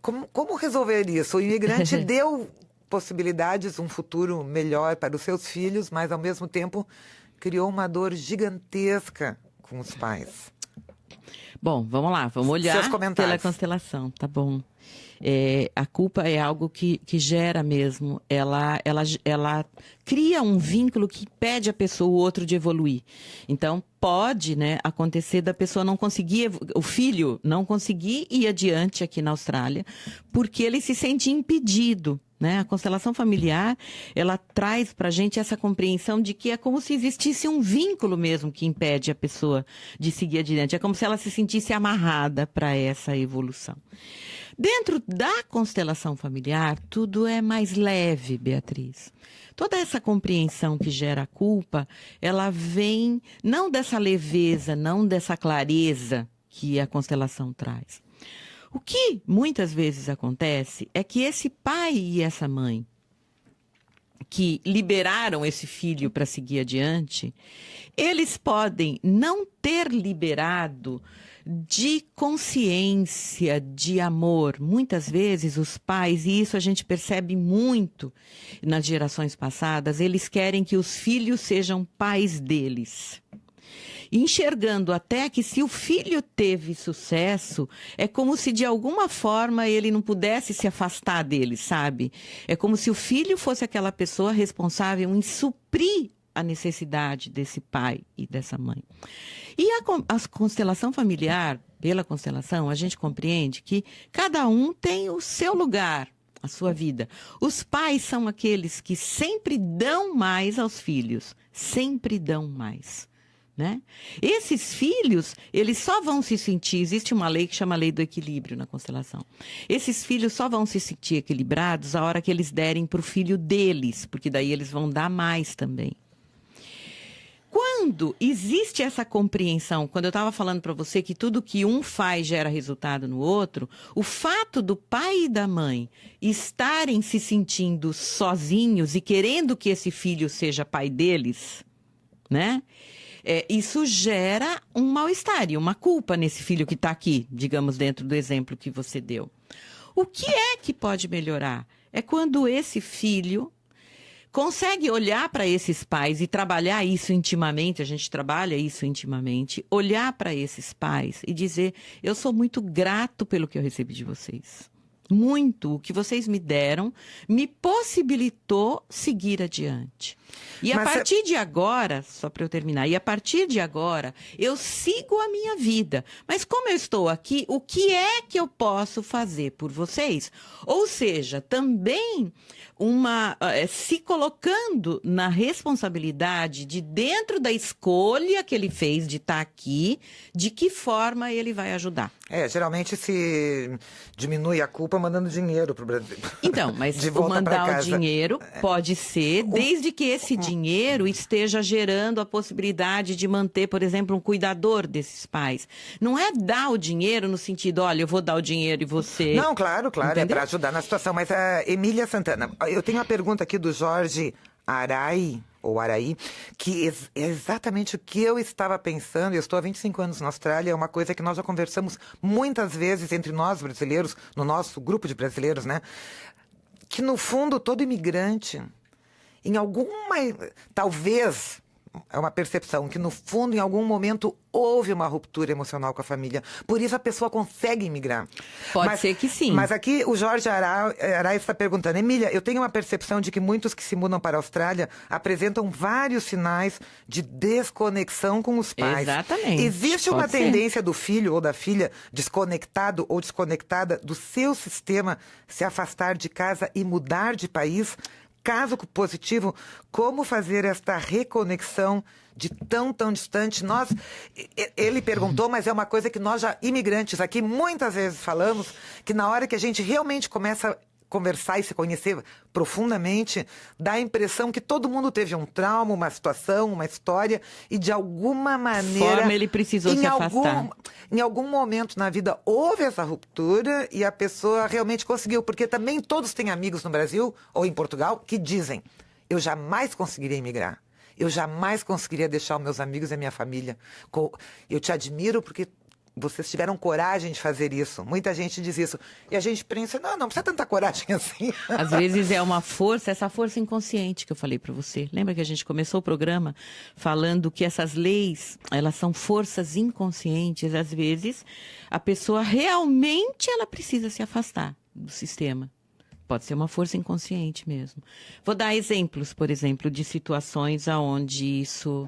Como resolver isso? O imigrante deu possibilidades, um futuro melhor para os seus filhos, mas ao mesmo tempo criou uma dor gigantesca com os pais. Bom, vamos lá, vamos olhar pela constelação, tá bom. A culpa é algo que gera mesmo, ela cria um vínculo que impede a pessoa, o outro, de evoluir. Então, pode, né, acontecer da pessoa não conseguir, o filho não conseguir ir adiante aqui na Austrália, porque ele se sente impedido. Né? A constelação familiar, ela traz para a gente essa compreensão de que é como se existisse um vínculo mesmo que impede a pessoa de seguir adiante. É como se ela se sentisse amarrada para essa evolução. Dentro da constelação familiar, tudo é mais leve, Beatriz. Toda essa compreensão que gera a culpa, ela vem não dessa leveza, não dessa clareza que a constelação traz. O que muitas vezes acontece é que esse pai e essa mãe que liberaram esse filho para seguir adiante, eles podem não ter liberado de consciência, de amor. Muitas vezes os pais, e isso a gente percebe muito nas gerações passadas, eles querem que os filhos sejam pais deles. Enxergando até que se o filho teve sucesso, é como se de alguma forma ele não pudesse se afastar dele, sabe? É como se o filho fosse aquela pessoa responsável em suprir a necessidade desse pai e dessa mãe. E a constelação familiar, pela constelação, a gente compreende que cada um tem o seu lugar, a sua vida. Os pais são aqueles que sempre dão mais aos filhos, sempre dão mais. Né? Esses filhos, eles só vão se sentir, existe uma lei que chama Lei do Equilíbrio na constelação. Esses filhos só vão se sentir equilibrados a hora que eles derem para o filho deles, porque daí eles vão dar mais também. Quando existe essa compreensão, quando eu estava falando para você que tudo que um faz gera resultado no outro, o fato do pai e da mãe estarem se sentindo sozinhos e querendo que esse filho seja pai deles, né? Isso gera um mal-estar e uma culpa nesse filho que está aqui, digamos, dentro do exemplo que você deu. O que é que pode melhorar? É quando esse filho consegue olhar para esses pais e trabalhar isso intimamente, a gente trabalha isso intimamente, olhar para esses pais e dizer, eu sou muito grato pelo que eu recebi de vocês. Muito, o que vocês me deram me possibilitou seguir adiante. E a partir de agora, só para eu terminar, e a partir de agora eu sigo a minha vida. Mas como eu estou aqui, o que é que eu posso fazer por vocês? Ou seja, também se colocando na responsabilidade de dentro da escolha que ele fez de estar aqui, de que forma ele vai ajudar. Geralmente se diminui a culpa mandando dinheiro pro Brasil. Então, mas De o volta pra mandar o casa. dinheiro pode ser, desde que esse dinheiro esteja gerando a possibilidade de manter, por exemplo, um cuidador desses pais. Não é dar o dinheiro no sentido, olha, eu vou dar o dinheiro e você... Não, claro, Entendeu? é para ajudar na situação. Mas, Emília Santana, eu tenho uma pergunta aqui do Jorge Araí, que é exatamente o que eu estava pensando. Eu estou há 25 anos na Austrália, é uma coisa que nós já conversamos muitas vezes entre nós brasileiros, no nosso grupo de brasileiros, né? Que, no fundo, todo imigrante, em alguma... Talvez... É uma percepção que, no fundo, em algum momento, houve uma ruptura emocional com a família. Por isso, a pessoa consegue imigrar. Pode ser que sim. Mas aqui, o Jorge Arai está perguntando, Emília, eu tenho uma percepção de que muitos que se mudam para a Austrália apresentam vários sinais de desconexão com os pais. Exatamente. Existe uma Pode ser. tendência do filho ou da filha desconectado ou desconectada do seu sistema se afastar de casa e mudar de país? Caso positivo, como fazer esta reconexão de tão distante? Ele perguntou, mas é uma coisa que nós já, imigrantes aqui, muitas vezes falamos, que na hora que a gente realmente começa a conversar e se conhecer profundamente, dá a impressão que todo mundo teve um trauma, uma situação, uma história, e de alguma maneira... Forma ele precisou se afastar. Em algum momento na vida houve essa ruptura e a pessoa realmente conseguiu, porque também todos têm amigos no Brasil ou em Portugal que dizem, eu jamais conseguiria emigrar, eu jamais conseguiria deixar os meus amigos e a minha família. Eu te admiro porque vocês tiveram coragem de fazer isso. Muita gente diz isso. E a gente pensa, não precisa tanta coragem assim. Às vezes é uma força, essa força inconsciente que eu falei para você. Lembra que a gente começou o programa falando que essas leis, elas são forças inconscientes. Às vezes, a pessoa realmente ela precisa se afastar do sistema. Pode ser uma força inconsciente mesmo. Vou dar exemplos, por exemplo, de situações onde isso...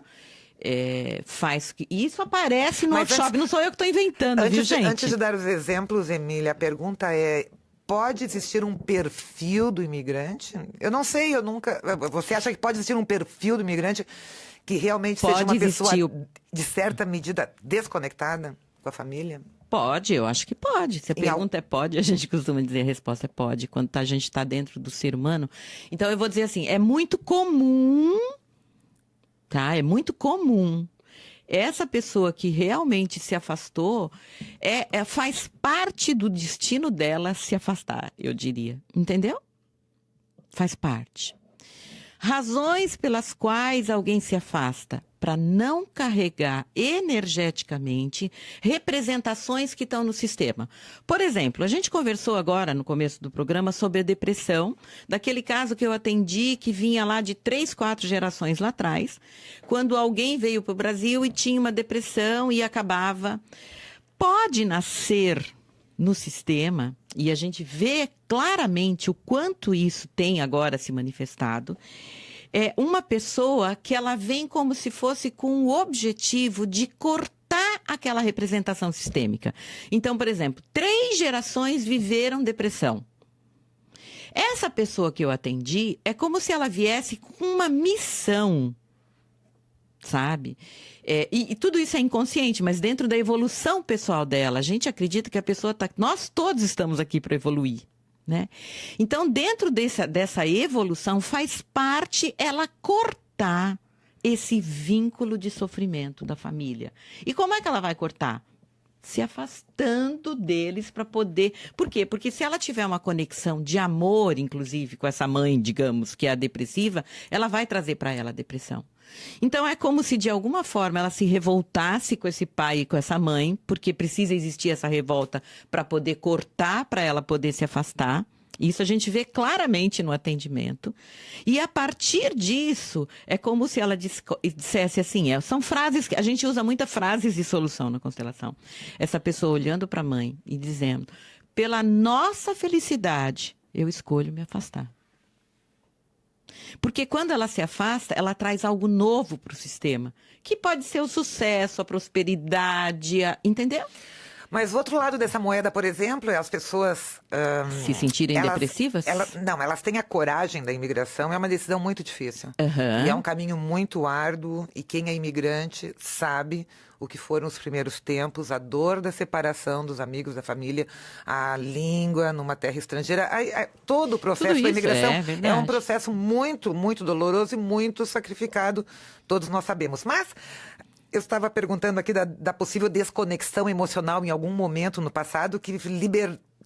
faz que isso aparece no workshop, não sou eu que estou inventando, viu, gente? Antes de dar os exemplos, Emília, a pergunta é: pode existir um perfil do imigrante? Eu não sei, eu nunca. Você acha que pode existir um perfil do imigrante que realmente seja uma pessoa, de certa medida, desconectada com a família? Pode, eu acho que pode. Se a pergunta é pode, a gente costuma dizer a resposta é pode, quando a gente está dentro do ser humano. Então, eu vou dizer assim, é muito comum. Tá? É muito comum. Essa pessoa que realmente se afastou faz parte do destino dela se afastar, eu diria. Entendeu? Faz parte. Razões pelas quais alguém se afasta: para não carregar energeticamente representações que estão no sistema. Por exemplo, a gente conversou agora no começo do programa sobre a depressão, daquele caso que eu atendi que vinha lá de 3, 4 gerações lá atrás, quando alguém veio para o Brasil e tinha uma depressão e acabava. Pode nascer no sistema, e a gente vê claramente o quanto isso tem agora se manifestado, é uma pessoa que ela vem como se fosse com o objetivo de cortar aquela representação sistêmica. Então, por exemplo, 3 gerações viveram depressão. Essa pessoa que eu atendi é como se ela viesse com uma missão, sabe? E tudo isso é inconsciente, mas dentro da evolução pessoal dela, a gente acredita que a pessoa está... Nós todos estamos aqui para evoluir, né? Então, dentro dessa evolução, faz parte ela cortar esse vínculo de sofrimento da família. E como é que ela vai cortar? Se afastando deles para poder... Por quê? Porque se ela tiver uma conexão de amor, inclusive, com essa mãe, digamos, que é a depressiva, ela vai trazer para ela a depressão. Então, é como se, de alguma forma, ela se revoltasse com esse pai e com essa mãe, porque precisa existir essa revolta para poder cortar, para ela poder se afastar. Isso a gente vê claramente no atendimento. E, a partir disso, é como se ela dissesse assim, são frases, a gente usa muitas frases de solução na constelação. Essa pessoa olhando para a mãe e dizendo, pela nossa felicidade, eu escolho me afastar. Porque quando ela se afasta, ela traz algo novo para o sistema, que pode ser o sucesso, a prosperidade, entendeu? Mas o outro lado dessa moeda, por exemplo, é as pessoas... Se sentirem depressivas? Não, elas têm a coragem da imigração, é uma decisão muito difícil. Aham. E é um caminho muito árduo, e quem é imigrante sabe o que foram os primeiros tempos, a dor da separação dos amigos, da família, a língua numa terra estrangeira. Todo o processo Tudo da isso, imigração é é verdade. um processo muito, muito doloroso e muito sacrificado, todos nós sabemos. Mas eu estava perguntando aqui da possível desconexão emocional em algum momento no passado que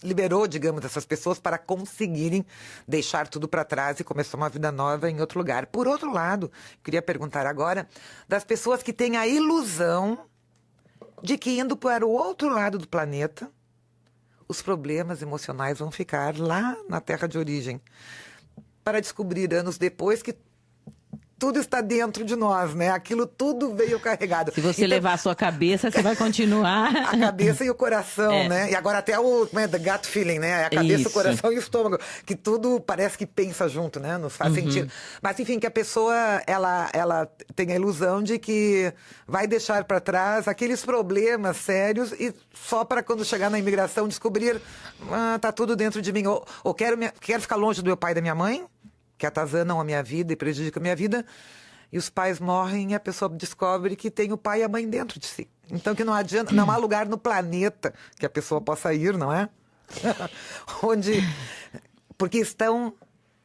liberou, digamos, essas pessoas para conseguirem deixar tudo para trás e começar uma vida nova em outro lugar. Por outro lado, queria perguntar agora das pessoas que têm a ilusão de que indo para o outro lado do planeta, os problemas emocionais vão ficar lá na terra de origem, para descobrir anos depois que tudo está dentro de nós, né? Aquilo tudo veio carregado. Se você levar a sua cabeça, você vai continuar. A cabeça e o coração, né? E agora até the gut feeling, né? A cabeça, o coração e o estômago. Que tudo parece que pensa junto, né? Nos faz sentido. Mas, enfim, que a pessoa, ela tem a ilusão de que vai deixar para trás aqueles problemas sérios e só para quando chegar na imigração descobrir tá tudo dentro de mim. Ou quero ficar longe do meu pai e da minha mãe, que atazanam a minha vida e prejudicam a minha vida, e os pais morrem e a pessoa descobre que tem o pai e a mãe dentro de si. Então que não adianta, não há lugar no planeta que a pessoa possa ir, não é? Porque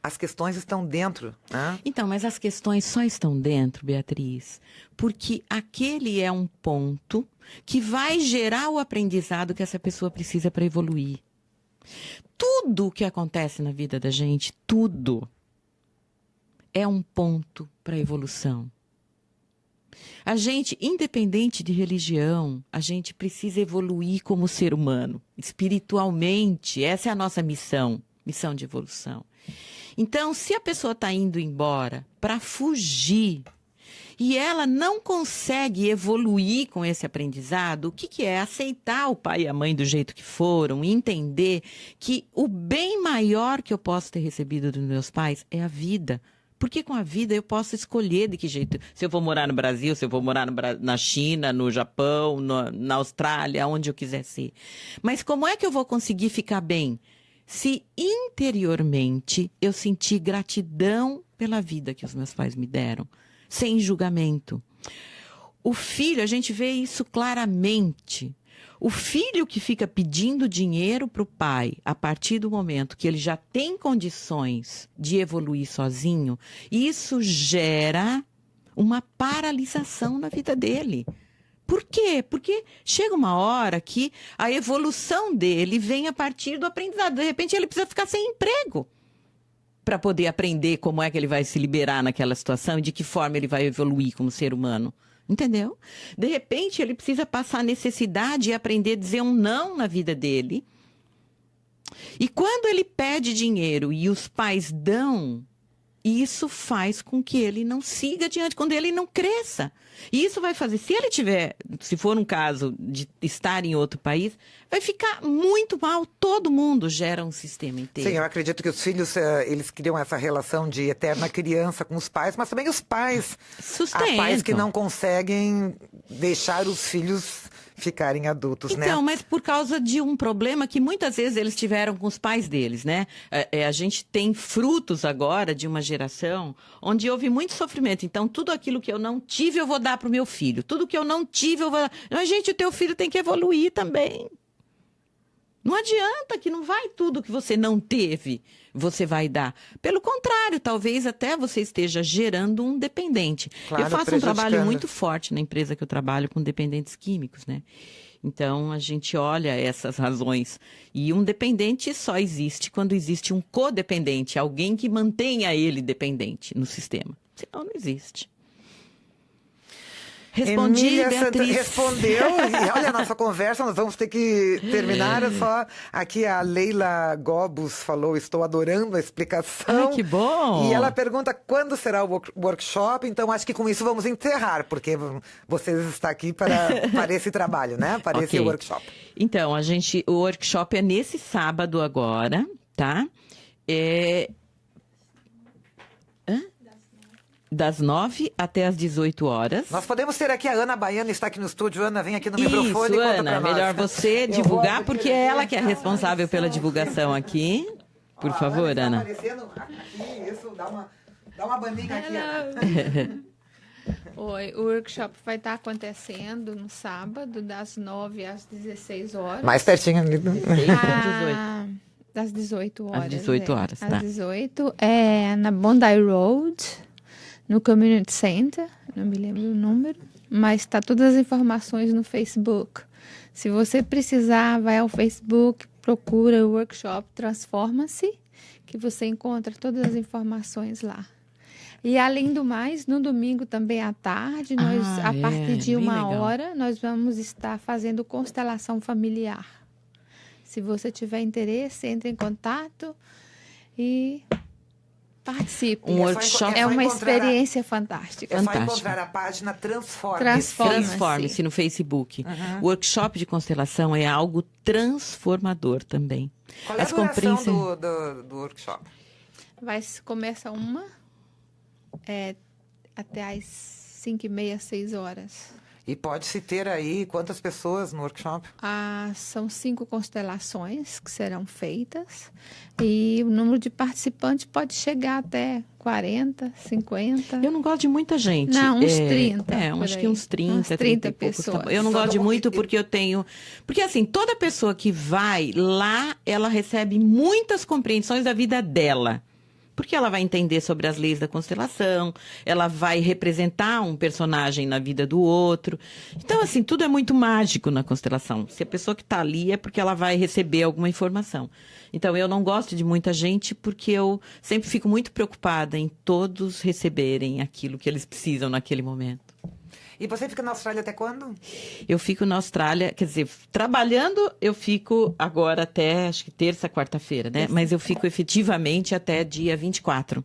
as questões estão dentro. Né? Então, mas as questões só estão dentro, Beatriz, porque aquele é um ponto que vai gerar o aprendizado que essa pessoa precisa para evoluir. Tudo o que acontece na vida da gente, tudo, é um ponto para a evolução. A gente, independente de religião, a gente precisa evoluir como ser humano, espiritualmente. Essa é a nossa missão de evolução. Então, se a pessoa está indo embora para fugir e ela não consegue evoluir com esse aprendizado, o que é? Aceitar o pai e a mãe do jeito que foram e entender que o bem maior que eu posso ter recebido dos meus pais é a vida. Porque com a vida eu posso escolher de que jeito. Se eu vou morar no Brasil, se eu vou morar na China, no Japão, na Austrália, onde eu quiser ser. Mas como é que eu vou conseguir ficar bem? Se interiormente eu sentir gratidão pela vida que os meus pais me deram, sem julgamento. O filho, a gente vê isso claramente. O filho que fica pedindo dinheiro para o pai, a partir do momento que ele já tem condições de evoluir sozinho, isso gera uma paralisação na vida dele. Por quê? Porque chega uma hora que a evolução dele vem a partir do aprendizado. De repente ele precisa ficar sem emprego para poder aprender como é que ele vai se liberar naquela situação e de que forma ele vai evoluir como ser humano. Entendeu? De repente, ele precisa passar necessidade e aprender a dizer um não na vida dele. E quando ele pede dinheiro e os pais dão, isso faz com que ele não siga adiante, quando ele não cresça. E isso vai fazer, se for um caso de estar em outro país, vai ficar muito mal. Todo mundo gera um sistema inteiro. Sim, eu acredito que os filhos, eles criam essa relação de eterna criança com os pais, mas também os pais. Sustentam. Há pais que não conseguem deixar os filhos ficarem adultos, né? Então, mas por causa de um problema que muitas vezes eles tiveram com os pais deles, né? A gente tem frutos agora de uma geração onde houve muito sofrimento. Então, tudo aquilo que eu não tive, eu vou dar para o meu filho. Tudo que eu não tive, eu vou dar. Mas, gente, o teu filho tem que evoluir também. Não adianta que não vai tudo que você não teve, você vai dar. Pelo contrário, talvez até você esteja gerando um dependente. Claro, eu faço um trabalho muito forte na empresa que eu trabalho com dependentes químicos, né? Então, a gente olha essas razões. E um dependente só existe quando existe um codependente, alguém que mantenha ele dependente no sistema. Senão, não existe. Respondi, Emília Beatriz. Respondeu. E olha a nossa conversa, nós vamos ter que terminar. Só aqui a Leila Gobus falou, estou adorando a explicação. Que bom! E ela pergunta quando será o workshop. Então, acho que com isso vamos encerrar, porque vocês estão aqui para esse trabalho, né? Para esse workshop. Então, o workshop é nesse sábado agora, tá? Das 9 até as 18 horas. Nós podemos ter aqui a Ana Baiana, está aqui no estúdio. Ana, vem aqui no microfone e conta Ana, pra nós. melhor você divulgar, porque é ela que é responsável pela divulgação aqui. Por favor, Ana. Aparecendo aqui, isso, dá uma bandinha aqui. Oi, o workshop vai estar acontecendo no sábado, das 9 às 16 horas. Mais pertinho ali. Das 18 horas. Às 18 horas, tá. Às 18, na Bondi Road, no Community Center, não me lembro o número, mas está todas as informações no Facebook. Se você precisar, vai ao Facebook, procura o workshop Transforma-se, que você encontra todas as informações lá. E, além do mais, no domingo também à tarde, a partir de 1h, nós vamos estar fazendo constelação familiar. Se você tiver interesse, entre em contato e participe. É uma experiência fantástica. É só encontrar a página Transforme-se. Transforme-se no Facebook. O workshop de constelação é algo transformador também. Qual é a duração do workshop? Começa até às 5h30, 6 horas. E pode-se ter aí quantas pessoas no workshop? São 5 constelações que serão feitas. E o número de participantes pode chegar até 40, 50. Eu não gosto de muita gente. Não, uns 30. Acho que uns 30, uns 30 pessoas. Eu não gosto de muito porque eu tenho... Porque, assim, toda pessoa que vai lá, ela recebe muitas compreensões da vida dela. Porque ela vai entender sobre as leis da constelação, ela vai representar um personagem na vida do outro. Então, assim, tudo é muito mágico na constelação. Se a pessoa que está ali é porque ela vai receber alguma informação. Então, eu não gosto de muita gente porque eu sempre fico muito preocupada em todos receberem aquilo que eles precisam naquele momento. E você fica na Austrália até quando? Eu fico na Austrália, quer dizer, trabalhando eu fico agora até, acho que terça, quarta-feira, né? Mas eu fico efetivamente até dia 24.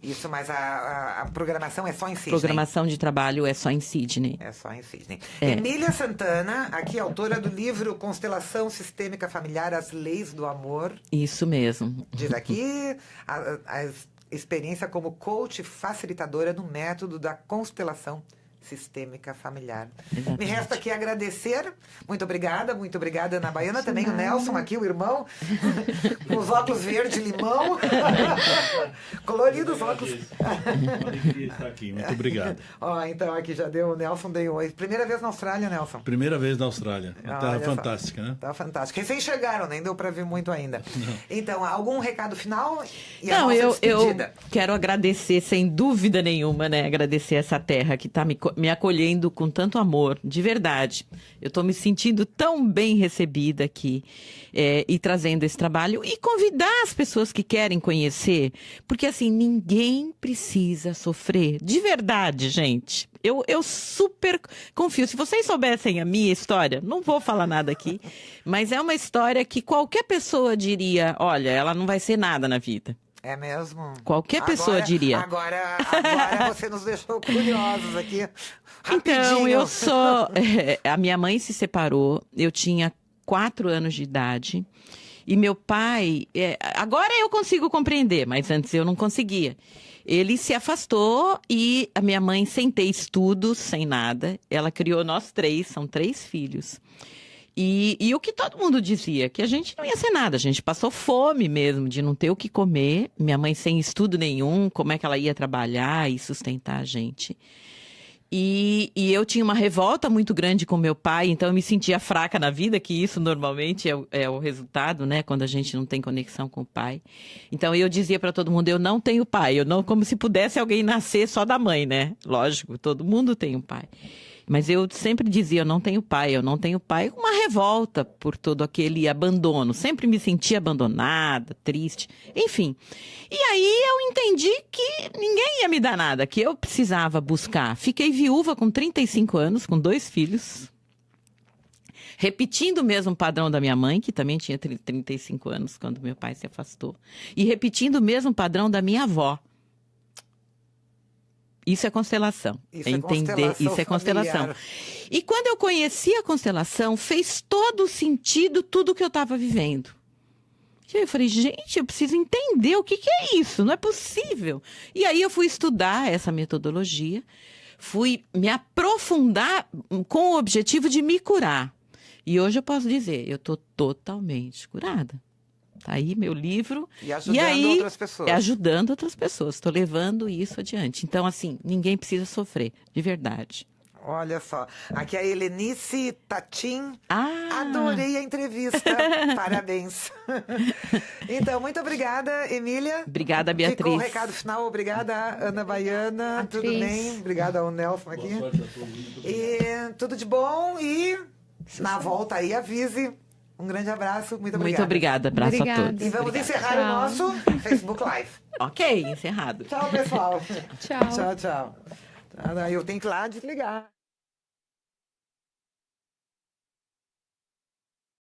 Isso, mas a programação é só em Sydney? Programação de trabalho é só em Sydney. É só em Sydney. Emília Santana, aqui autora do livro Constelação Sistêmica Familiar, As Leis do Amor. Isso mesmo. Diz aqui a experiência como coach facilitadora no método da constelação sistêmica familiar. Exatamente. Me resta aqui agradecer. Muito obrigada, Ana Baiana. Também o Nelson aqui, o irmão, com os óculos verde-limão. Coloridos óculos. Uma alegria estar aqui. Muito obrigado. Então aqui já deu, o Nelson deu oi. Primeira vez na Austrália, Nelson? Primeira vez na Austrália. Uma terra fantástica, né? Tá fantástica. Recém chegaram, nem deu para ver muito ainda. Não. Então, algum recado final? Não, eu quero agradecer, sem dúvida nenhuma, né? Agradecer essa terra que está me acolhendo com tanto amor, de verdade. Eu estou me sentindo tão bem recebida aqui e trazendo esse trabalho e convidar as pessoas que querem conhecer, porque assim, ninguém precisa sofrer, de verdade, gente. Eu super confio. Se vocês soubessem a minha história, não vou falar nada aqui, mas é uma história que qualquer pessoa diria, olha, ela não vai ser nada na vida. É mesmo? Qualquer pessoa diria. Agora você nos deixou curiosos aqui. Rapidinho. Então, eu sou... a minha mãe se separou, eu tinha 4 anos de idade. E meu pai... agora eu consigo compreender, mas antes eu não conseguia. Ele se afastou e a minha mãe, sem ter estudos, sem nada, ela criou nós 3, são 3 filhos. E o que todo mundo dizia, que a gente não ia ser nada, a gente passou fome mesmo, de não ter o que comer. Minha mãe sem estudo nenhum, como é que ela ia trabalhar e sustentar a gente. E eu tinha uma revolta muito grande com meu pai, então eu me sentia fraca na vida, que isso normalmente é o resultado, né? Quando a gente não tem conexão com o pai. Então eu dizia para todo mundo, eu não tenho pai, eu não, como se pudesse alguém nascer só da mãe, né? Lógico, todo mundo tem um pai. Mas eu sempre dizia, eu não tenho pai, uma revolta por todo aquele abandono. Sempre me sentia abandonada, triste, enfim. E aí eu entendi que ninguém ia me dar nada, que eu precisava buscar. Fiquei viúva com 35 anos, com 2 filhos, repetindo o mesmo padrão da minha mãe, que também tinha 35 anos quando meu pai se afastou, e repetindo o mesmo padrão da minha avó. Isso é constelação. Isso é constelação. E quando eu conheci a constelação, fez todo sentido tudo que eu estava vivendo. E aí eu falei, gente, eu preciso entender o que é isso, não é possível. E aí eu fui estudar essa metodologia, fui me aprofundar com o objetivo de me curar. E hoje eu posso dizer, eu estou totalmente curada. Tá aí meu livro. E ajudando outras pessoas. Ajudando outras pessoas. Estou levando isso adiante. Então, assim, ninguém precisa sofrer, de verdade. Olha só. Aqui é a Helenice Tatim. Ah! Adorei a entrevista. Parabéns. Então, muito obrigada, Emília. Obrigada, Beatriz. Ficou o recado final. Obrigada, Ana Baiana. Beatriz. Tudo bem? Obrigada ao Nelson aqui. Boa sorte a todos. E tudo de bom. E na volta aí, avise. Um grande abraço. Muito obrigada. Muito obrigada. Abraço Obrigada. a todos. E vamos Obrigada. encerrar o nosso Facebook Live. Ok, encerrado. Tchau, pessoal. Tchau. Tchau, tchau. Eu tenho que ir lá desligar.